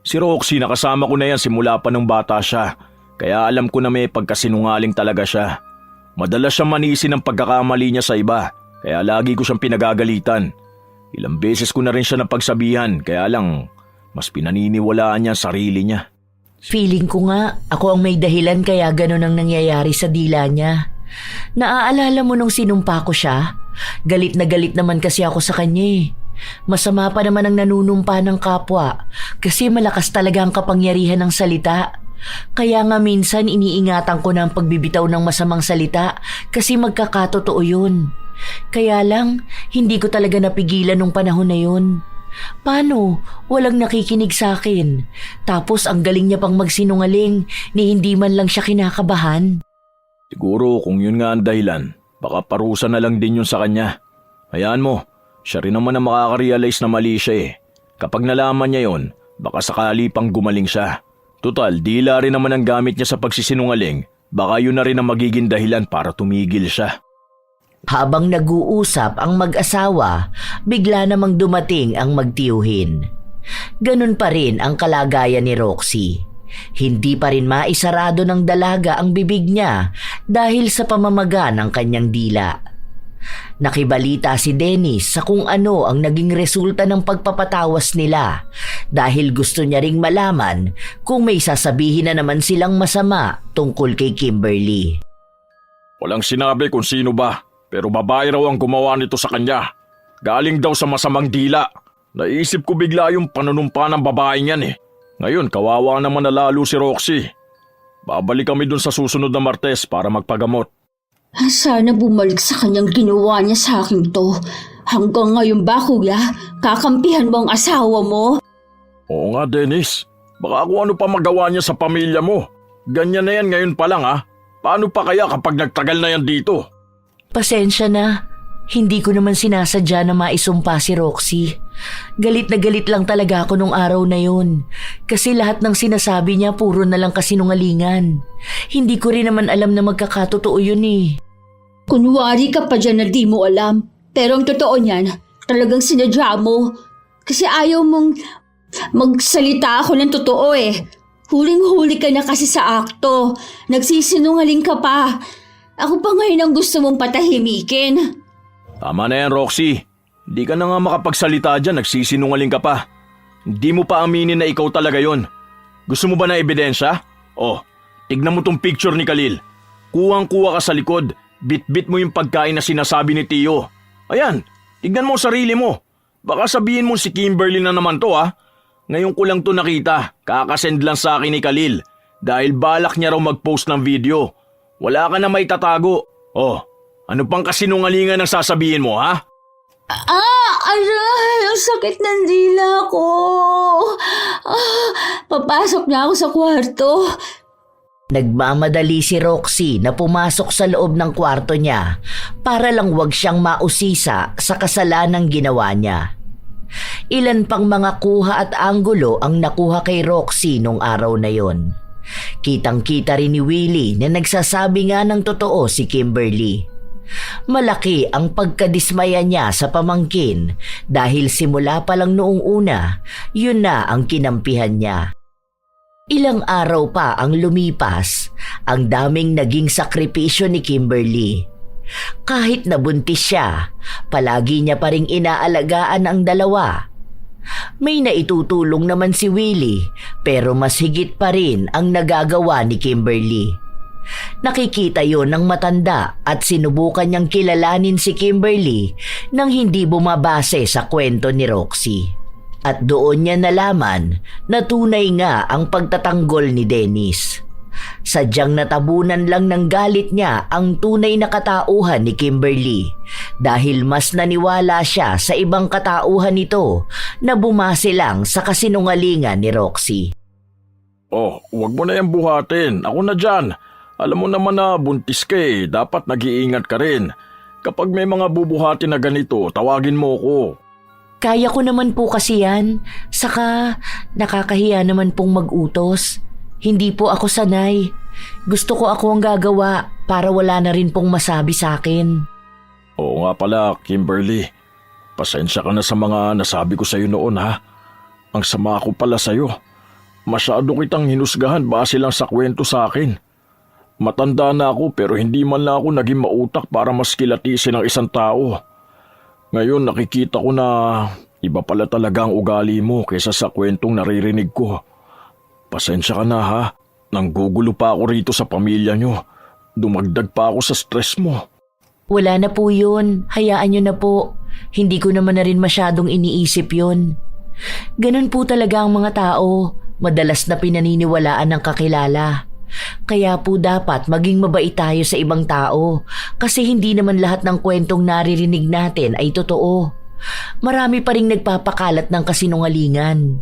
Si Roxy nakasama ko na yan simula pa nung bata siya. Kaya alam ko na may pagkasinungaling talaga siya. Madalas siyang manisi ng pagkakamali niya sa iba, kaya lagi ko siyang pinagagalitan. Ilang beses ko na rin siya napagsabihan, kaya lang Mas pinaniniwalaan niya ang sarili niya. Feeling ko nga, ako ang may dahilan kaya ganun ang nangyayari sa dila niya. Naaalala mo nung sinumpa ko siya? Galit na galit naman kasi ako sa kanya eh. Masama pa naman ang nanunumpa ng kapwa kasi malakas talaga ang kapangyarihan ng salita. Kaya nga minsan iniingatan ko na ang pagbibitaw ng masamang salita kasi magkakatotoo yun. Kaya lang, hindi ko talaga napigilan nung panahon na yun. Paano? Walang nakikinig sa akin. Tapos ang galing niya pang magsinungaling ni hindi man lang siya kinakabahan. Siguro kung yun nga ang dahilan, baka parusa na lang din yun sa kanya. Hayaan mo, siya rin naman ang makaka-realize na mali siya eh. Kapag nalaman niya yon, baka sakali pang gumaling siya. Total, dila rin naman ang gamit niya sa pagsisinungaling, baka yun na rin ang magiging dahilan para tumigil siya. Habang nag-uusap ang mag-asawa, bigla namang dumating ang magtiyuhin. Ganun pa rin ang kalagayan ni Roxy. Hindi pa rin maisarado ng dalaga ang bibig niya dahil sa pamamaga ng kanyang dila. Nakibalita si Dennis sa kung ano ang naging resulta ng pagpapatawas nila dahil gusto niya ring malaman kung may sasabihin na naman silang masama tungkol kay Kimberly. Walang sinabi kung sino ba, pero babae raw ang gumawa nito sa kanya. Galing daw sa masamang dila. Naisip ko bigla yung panunumpa ng babaeng yan eh. Ngayon, kawawa naman na lalo si Roxy. Babalik kami dun sa susunod na Martes para magpagamot. Sana bumalik sa kanyang ginawa niya sa akin to. Hanggang ngayon ba, kuya? Kakampihan mo ang asawa mo? Oo nga, Dennis. Baka kung ano pa magawa niya sa pamilya mo. Ganyan na yan ngayon pa lang ha. Paano pa kaya kapag nagtagal na yan dito? Pasensya na. Hindi ko naman sinasadya na maisumpa si Roxy. Galit na galit lang talaga ako nung araw na yun. Kasi lahat ng sinasabi niya puro na lang kasinungalingan. Hindi ko rin naman alam na magkakatotoo yun eh. Kunwari ka pa dyan na di mo alam. Pero ang totoo niyan, talagang sinadya mo. Kasi ayaw mong magsalita ako ng totoo eh. Huling-huli ka na kasi sa akto. Nagsisinungaling ka pa. Ako pa ngayon ang gusto mong patahimikin. Tama na yan, Roxy. Hindi ka na nga makapagsalita dyan, nagsisinungaling ka pa. Hindi mo pa aminin na ikaw talaga yon. Gusto mo ba na ebidensya? Oh, tignan mo tong picture ni Khalil. Kuwang-kuwa ka sa likod, bit-bit mo yung pagkain na sinasabi ni Tio. Ayan, tignan mo sarili mo. Baka sabihin mo si Kimberly na naman to ha. Ngayon ko lang to nakita, kakasend lang sa akin ni Khalil. Dahil balak niya raw mag-post ng video. Wala ka na may tatago. Oh, ano pang kasinungalingan ang sasabihin mo ha? Aray! Ang sakit ng dila ko! Papasok na ako sa kwarto. Nagmamadali si Roxy na pumasok sa loob ng kwarto niya para lang wag siyang mausisa sa kasalanang ginawa niya. Ilan pang mga kuha at anggulo ang nakuha kay Roxy nung araw na yon. Kitang-kita rin ni Willie na nagsasabi nga ng totoo si Kimberly. Malaki ang pagkadismaya niya sa pamangkin dahil simula pa lang noong una, yun na ang kinampihan niya. Ilang araw pa ang lumipas, ang daming naging sakripisyo ni Kimberly. Kahit nabuntis siya, palagi niya pa ring inaalagaan ang dalawa. May naitutulong naman si Willie pero mas higit pa rin ang nagagawa ni Kimberly. Nakikita yon ng matanda at sinubukan niyang kilalanin si Kimberly nang hindi bumabase sa kwento ni Roxy. At doon niya nalaman na tunay nga ang pagtatanggol ni Dennis. Sadyang natabunan lang ng galit niya ang tunay na katauhan ni Kimberly dahil mas naniwala siya sa ibang katauhan nito na bumase lang sa kasinungalingan ni Roxy. Oh, huwag mo na yan buhatin. Ako na dyan. Alam mo naman na buntis ka eh. Dapat nag-iingat ka rin. Kapag may mga bubuhati na ganito, tawagin mo ko. Kaya ko naman po kasi yan. Saka nakakahiya naman pong mag-utos. Hindi po ako sanay. Gusto ko ako ang gagawa para wala na rin pong masabi sa akin. Oo nga pala, Kimberly. Pasensya ka na sa mga nasabi ko sa'yo noon ha. Ang sama ko pala sa'yo. Masyado kitang hinusgahan base lang sa kwento sa akin. Matanda na ako pero hindi man lang ako naging mautak para mas kilatisin ang isang tao. Ngayon nakikita ko na Iba pala talaga ang ugali mo kaysa sa kwentong naririnig ko. Pasensya ka na ha. Nanggugulo pa ako rito sa pamilya nyo. Dumagdag pa ako sa stress mo. Wala na po yun. Hayaan nyo na po. Hindi ko naman na rin masyadong iniisip yun. Ganun po talaga ang mga tao. Madalas na pinaniniwalaan ng kakilala. Kaya po dapat maging mabait tayo sa ibang tao kasi hindi naman lahat ng kwentong naririnig natin ay totoo. Marami pa ring nagpapakalat ng kasinungalingan.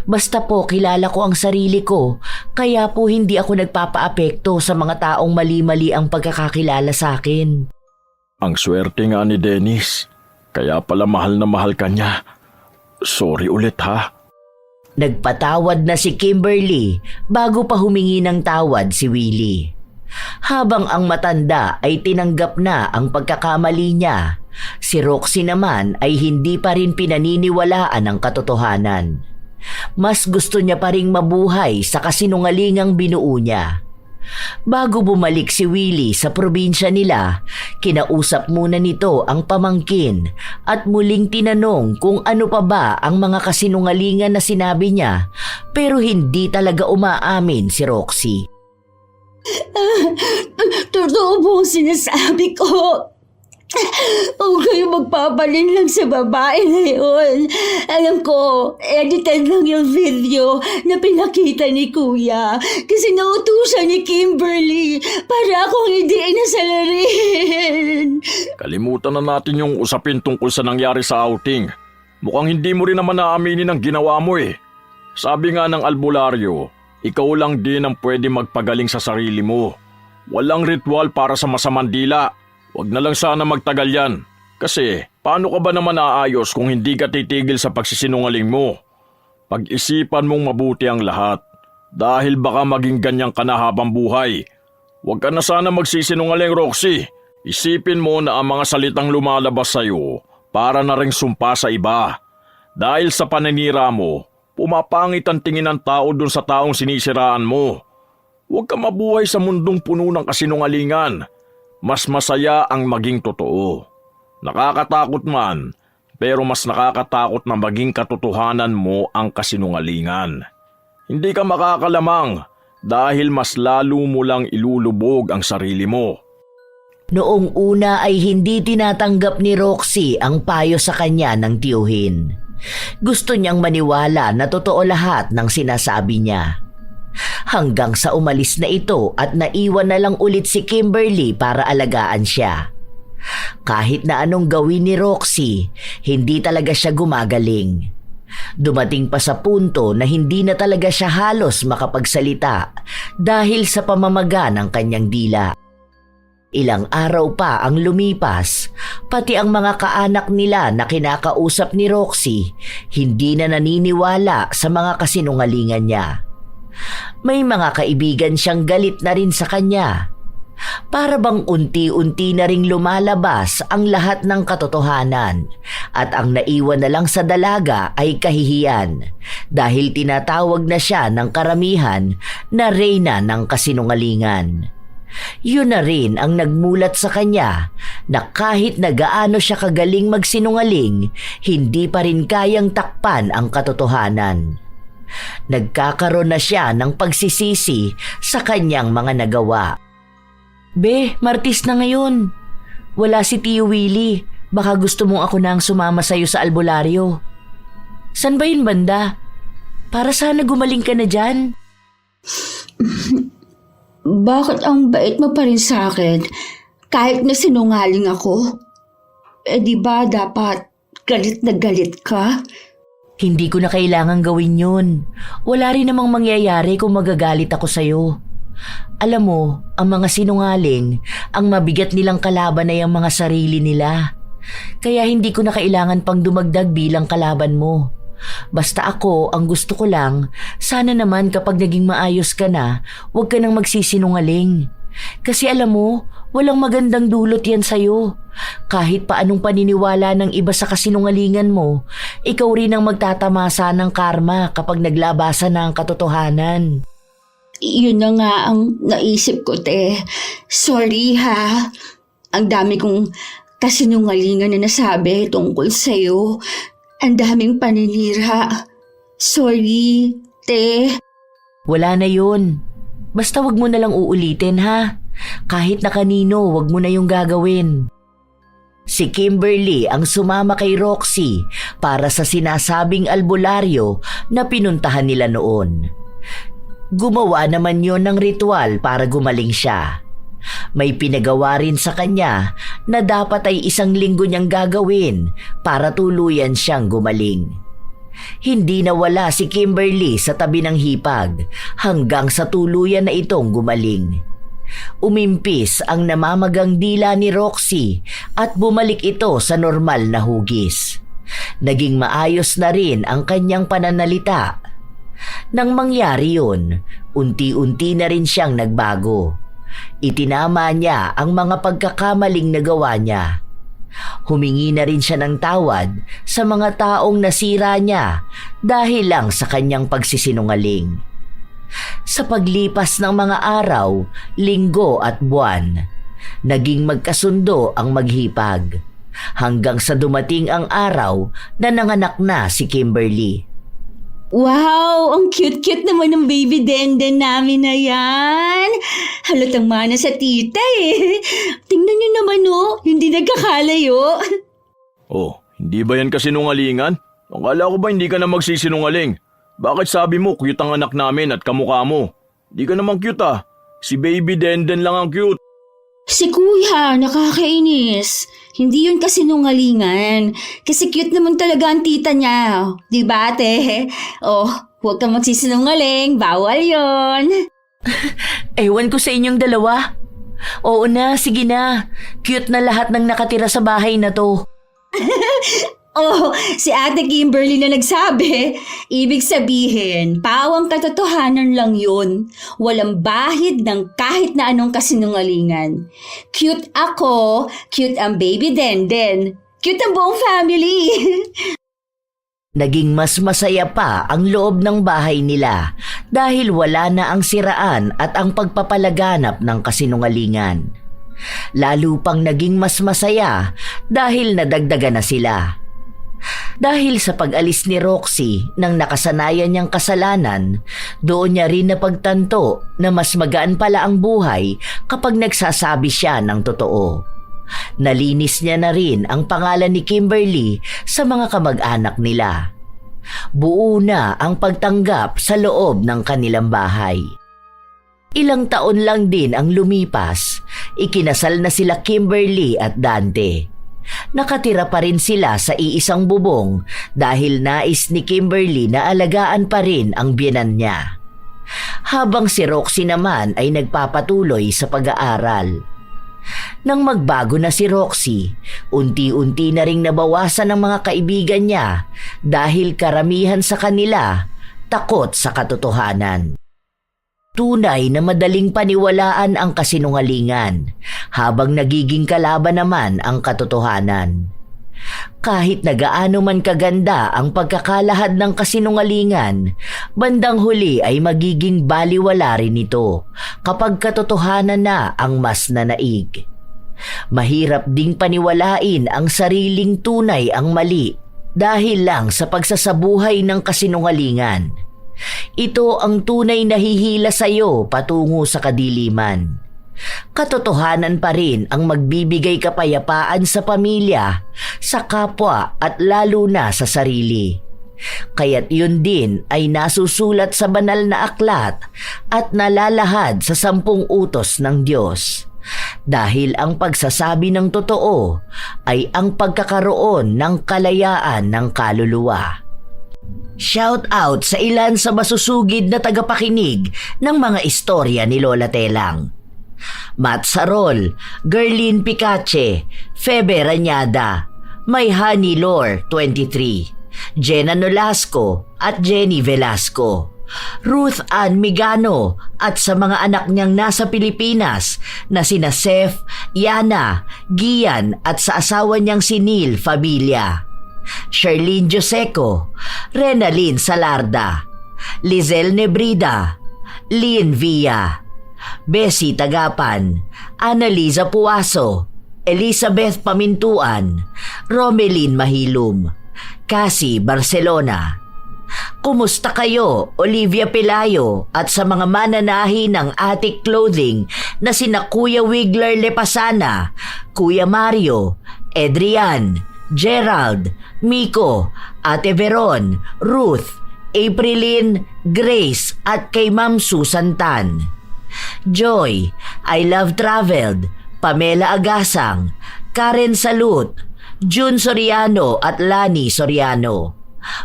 Basta po kilala ko ang sarili ko, kaya po hindi ako nagpapaapekto sa mga taong mali-mali ang pagkakakilala sa akin. Ang swerte nga ni Dennis. Kaya pala mahal na mahal ka niya. Sorry ulit ha. Nagpatawad na si Kimberly bago pa humingi ng tawad si Willie. Habang ang matanda ay tinanggap na ang pagkakamali niya, si Roxy naman ay hindi pa rin pinaniniwalaan ang katotohanan. Mas gusto niya pa ring mabuhay sa kasinungalingang binuo niya. Bago bumalik si Willie sa probinsya nila, kinausap muna nito ang pamangkin at muling tinanong kung ano pa ba ang mga kasinungalingan na sinabi niya pero hindi talaga umaamin si Roxy. Totoo po ang sinasabi ko. Huwag kayo magpapalit lang sa babae na yun. Alam ko, edited lang yung video na pinakita ni Kuya kasi nautusan ni Kimberly para akong hindi inasalarin. Kalimutan na natin yung usapin tungkol sa nangyari sa outing. Mukhang hindi mo rin naman naaminin ang ginawa mo eh. Sabi nga ng albularyo, ikaw lang din ang pwede magpagaling sa sarili mo. Walang ritual para sa masamang dila. Huwag na lang sana magtagal yan. Kasi paano ka ba naman aayos kung hindi ka titigil sa pagsisinungaling mo? Pag-isipan mong mabuti ang lahat. Dahil baka maging ganyan ka na habang buhay. Huwag ka na sana magsisinungaling, Roxy. Isipin mo na ang mga salitang lumalabas sa'yo para na ring sumpa sa iba. Dahil sa paninira mo, pumapangit ang tingin ng tao dun sa taong sinisiraan mo. Huwag ka mabuhay sa mundong puno ng kasinungalingan. Mas masaya ang maging totoo. Nakakatakot man, pero mas nakakatakot na maging katotohanan mo ang kasinungalingan. Hindi ka makakalamang dahil mas lalo mo lang ilulubog ang sarili mo. Noong una ay hindi tinatanggap ni Roxy ang payo sa kanya ng tiyuhin. Gusto niyang maniwala na totoo lahat ng sinasabi niya. Hanggang sa umalis na ito at naiwan na lang ulit si Kimberly para alagaan siya. Kahit na anong gawin ni Roxy, hindi talaga siya gumagaling. Dumating pa sa punto na hindi na talaga siya halos makapagsalita dahil sa pamamaga ng kanyang dila. Ilang araw pa ang lumipas, pati ang mga kaanak nila na kinakausap ni Roxy, hindi na naniniwala sa mga kasinungalingan niya. May mga kaibigan siyang galit na rin sa kanya. Para bang unti-unti na ring lumalabas ang lahat ng katotohanan at ang naiwan na lang sa dalaga ay kahihiyan dahil tinatawag na siya ng karamihan na reyna ng kasinungalingan. Yun na rin ang nagmulat sa kanya na kahit na gaano siya kagaling magsinungaling, hindi pa rin kayang takpan ang katotohanan. Nagkakaroon na siya ng pagsisisi sa kanyang mga nagawa. Be, Martis na ngayon. Wala si Tio Willie. Baka gusto mong ako nang sumama sa'yo sa albularyo. San ba yun banda? Para sana gumaling ka na dyan. Bakit ang bait mo pa rin sa akin kahit na sinungaling ako? Di ba dapat galit na galit ka? Hindi ko na kailangang gawin yun. Wala rin namang mangyayari kung magagalit ako sa'yo. Alam mo, ang mga sinungaling, ang mabigat nilang kalaban ay ang mga sarili nila. Kaya hindi ko na kailangan pang dumagdag bilang kalaban mo. Basta ako, ang gusto ko lang, sana naman kapag naging maayos ka na, huwag ka nang magsisinungaling. Kasi alam mo, walang magandang dulot yan sa'yo. Kahit pa anong paniniwala ng iba sa kasinungalingan mo, ikaw rin ang magtatamasa ng karma kapag naglabasan na ang katotohanan. Yun na nga ang naisip ko, te. Sorry ha. Ang dami kong kasinungalingan na nasabi tungkol sa'yo. Ang daming paninira. Sorry, te. Wala na yun. Basta wag mo na lang uulitin ha. Kahit na kanino, wag mo na yung gagawin. Si Kimberly ang sumama kay Roxy para sa sinasabing albularyo na pinuntahan nila noon. Gumawa naman yon ng ritual para gumaling siya. May pinagawa rin sa kanya na dapat ay 1 linggo niyang gagawin para tuluyan siyang gumaling. Hindi nawala si Kimberly sa tabi ng hipag hanggang sa tuluyan na itong gumaling. Umimpis ang namamagang dila ni Roxy at bumalik ito sa normal na hugis. Naging maayos na rin ang kanyang pananalita. Nang mangyari yun, unti-unti na rin siyang nagbago. Itinama niya ang mga pagkakamaling nagawa niya. Humingi na rin siya ng tawad sa mga taong nasira niya dahil lang sa kanyang pagsisinungaling. Sa paglipas ng mga araw, linggo at buwan, naging magkasundo ang maghipag hanggang sa dumating ang araw na nanganak na si Kimberly. Wow, ang cute-cute naman ng baby denden namin na yan. Halatang mana sa tita eh. Tingnan niyo naman hindi nagkakalayo. Oh, hindi ba yan kasinungalingan? Akala ko ba hindi ka na magsisinungaling? Bakit sabi mo cute ang anak namin at kamukha mo? Di ka naman cute ah. Si baby Denden lang ang cute. Si kuya, nakakainis. Hindi yun kasinungalingan. Kasi cute naman talaga ang tita niya. Di ba, ate? Oh, huwag kang magsisinungaling. Bawal yon. Ewan ko sa inyong dalawa. Oo na, sige na. Cute na lahat ng nakatira sa bahay na to. Oh, si Ate Kimberly na nagsabi. Ibig sabihin, pawang katotohanan lang yun. Walang bahid ng kahit na anong kasinungalingan. Cute ako, cute ang baby Denden, cute ang buong family. Naging mas masaya pa ang loob ng bahay nila dahil wala na ang siraan at ang pagpapalaganap ng kasinungalingan. Lalo pang naging mas masaya dahil nadagdagan na sila. Dahil sa pag-alis ni Roxy ng nakasanayan niyang kasalanan, doon niya rin napagtanto na mas magaan pala ang buhay kapag nagsasabi siya ng totoo. Nalinis niya na rin ang pangalan ni Kimberly sa mga kamag-anak nila. Buo na ang pagtanggap sa loob ng kanilang bahay. Ilang taon lang din ang lumipas, ikinasal na sila Kimberly at Dante. Nakatira pa rin sila sa iisang bubong dahil nais ni Kimberly na alagaan pa rin ang biyenan niya. Habang si Roxy naman ay nagpapatuloy sa pag-aaral. Nang magbago na si Roxy, unti-unti na ring nabawasan ng mga kaibigan niya dahil karamihan sa kanila takot sa katotohanan. Tunay na madaling paniwalaan ang kasinungalingan habang nagiging kalaban naman ang katotohanan. Kahit na gaano man kaganda ang pagkakalahad ng kasinungalingan, bandang huli ay magiging baliwala rin ito kapag katotohanan na ang mas nanaig. Mahirap ding paniwalain ang sariling tunay ang mali dahil lang sa pagsasabuhay ng kasinungalingan. Ito ang tunay na hihila sa iyo patungo sa kadiliman. Katotohanan pa rin ang magbibigay kapayapaan sa pamilya, sa kapwa at lalo na sa sarili. Kaya't yun din ay nasusulat sa banal na aklat at nalalahad sa 10 utos ng Diyos. Dahil ang pagsasabi ng totoo ay ang pagkakaroon ng kalayaan ng kaluluwa. Shout out sa ilan sa masusugid na tagapakinig ng mga istorya ni Lola Telang. Matt Sarol, Gerlin Picache, Febe Ranyada, Mayhani Lore 23, Jenna Nolasco at Jenny Velasco, Ruth Ann Migano at sa mga anak niyang nasa Pilipinas na sina Seth, Yana, Gian at sa asawa niyang si Neil Fabilia, Sherlyn Joseco, Renalyn Salarda, Lizelle Nebrida, Lynn Villa, Bessie Tagapan, Annaliza Puaso, Elizabeth Pamintuan, Romelyn Mahilum, Cassie Barcelona. Kumusta kayo, Olivia Pelayo, at sa mga mananahi ng Attic Clothing na sina Kuya Wigler Lepasana, Kuya Mario, Adrian, Gerald, Miko, Ate Veron, Ruth, Aprilyn, Grace at kay Ma'am Susan Tan. Joy, I Love Traveled, Pamela Agasang, Karen Salut, June Soriano at Lani Soriano,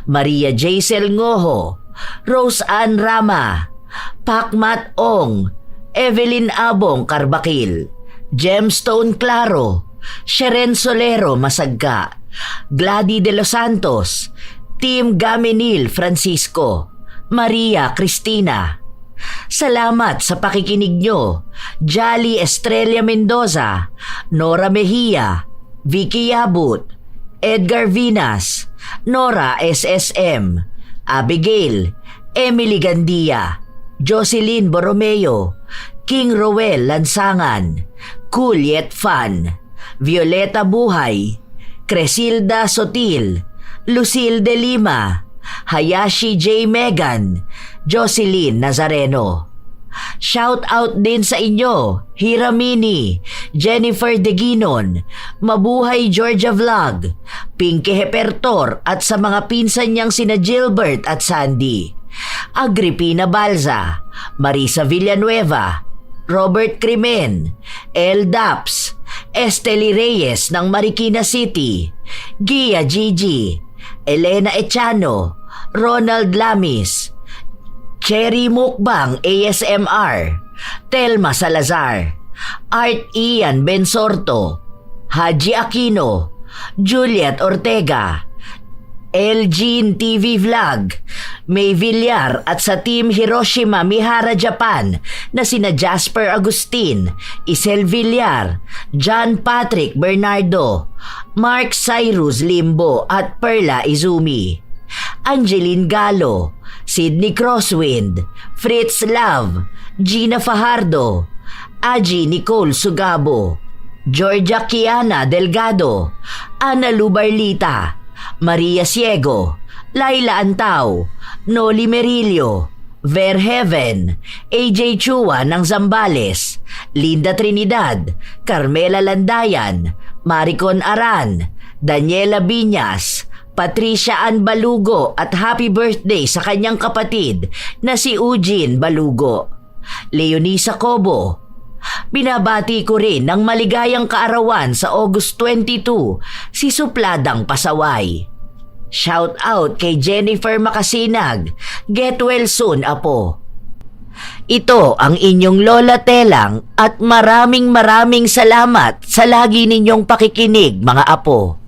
Maria Jaisel Ngoho, Rose Ann Rama, Pakmat Ong, Evelyn Abong Carbakil, Gemstone Claro, Sheren Solero Masagka, Glady de los Santos, Team Gaminil Francisco, Maria Cristina. Salamat sa pakikinig nyo, Jolly Estrella Mendoza, Nora Mejia, Vicky Yabut, Edgar Vinas, Nora SSM, Abigail, Emily Gandia, Jocelyn Borromeo, King Roel Lansangan, Cool Yet Fun, Violeta Buhay, Cresilda Sotil, Lucille de Lima, Hayashi J. Megan, Jocelyn Nazareno. Shout out din sa inyo, Hiramini, Jennifer Deginon, Mabuhay Georgia Vlog, Pinky Hepertor at sa mga pinsan niyang sina Gilbert at Sandy, Agripina Balza, Marisa Villanueva, Robert Crimen, El Daps, Esteli Reyes ng Marikina City, Gia Gigi, Elena Echano, Ronald Lamis, Cherry Mukbang ASMR, Telma Salazar, Art Ian Bensorto, Haji Aquino, Juliet Ortega, Elgin TV Vlog, May Villar at sa Team Hiroshima Mihara Japan na sina Jasper Agustin, Isel Villar, John Patrick Bernardo, Mark Cyrus Limbo at Perla Izumi, Angeline Galo, Sydney Crosswind, Fritz Love, Gina Fajardo, Aji Nicole Sugabo, Georgia Kiana Delgado, Ana Lubarlita, Maria Ciego, Laila Antao, Noli Merillo, Verheaven, AJ Chua ng Zambales, Linda Trinidad, Carmela Landayan, Maricon Aran, Daniela Biñas, Patricia Ann Balugo at happy birthday sa kanyang kapatid na si Eugene Balugo. Leonisa Cobo. Binabati ko rin ng maligayang kaarawan sa August 22 si Supladang Pasaway. Shout out kay Jennifer Makasinag. Get well soon, Apo. Ito ang inyong Lola Telang at maraming salamat sa lagi ninyong pakikinig, mga Apo.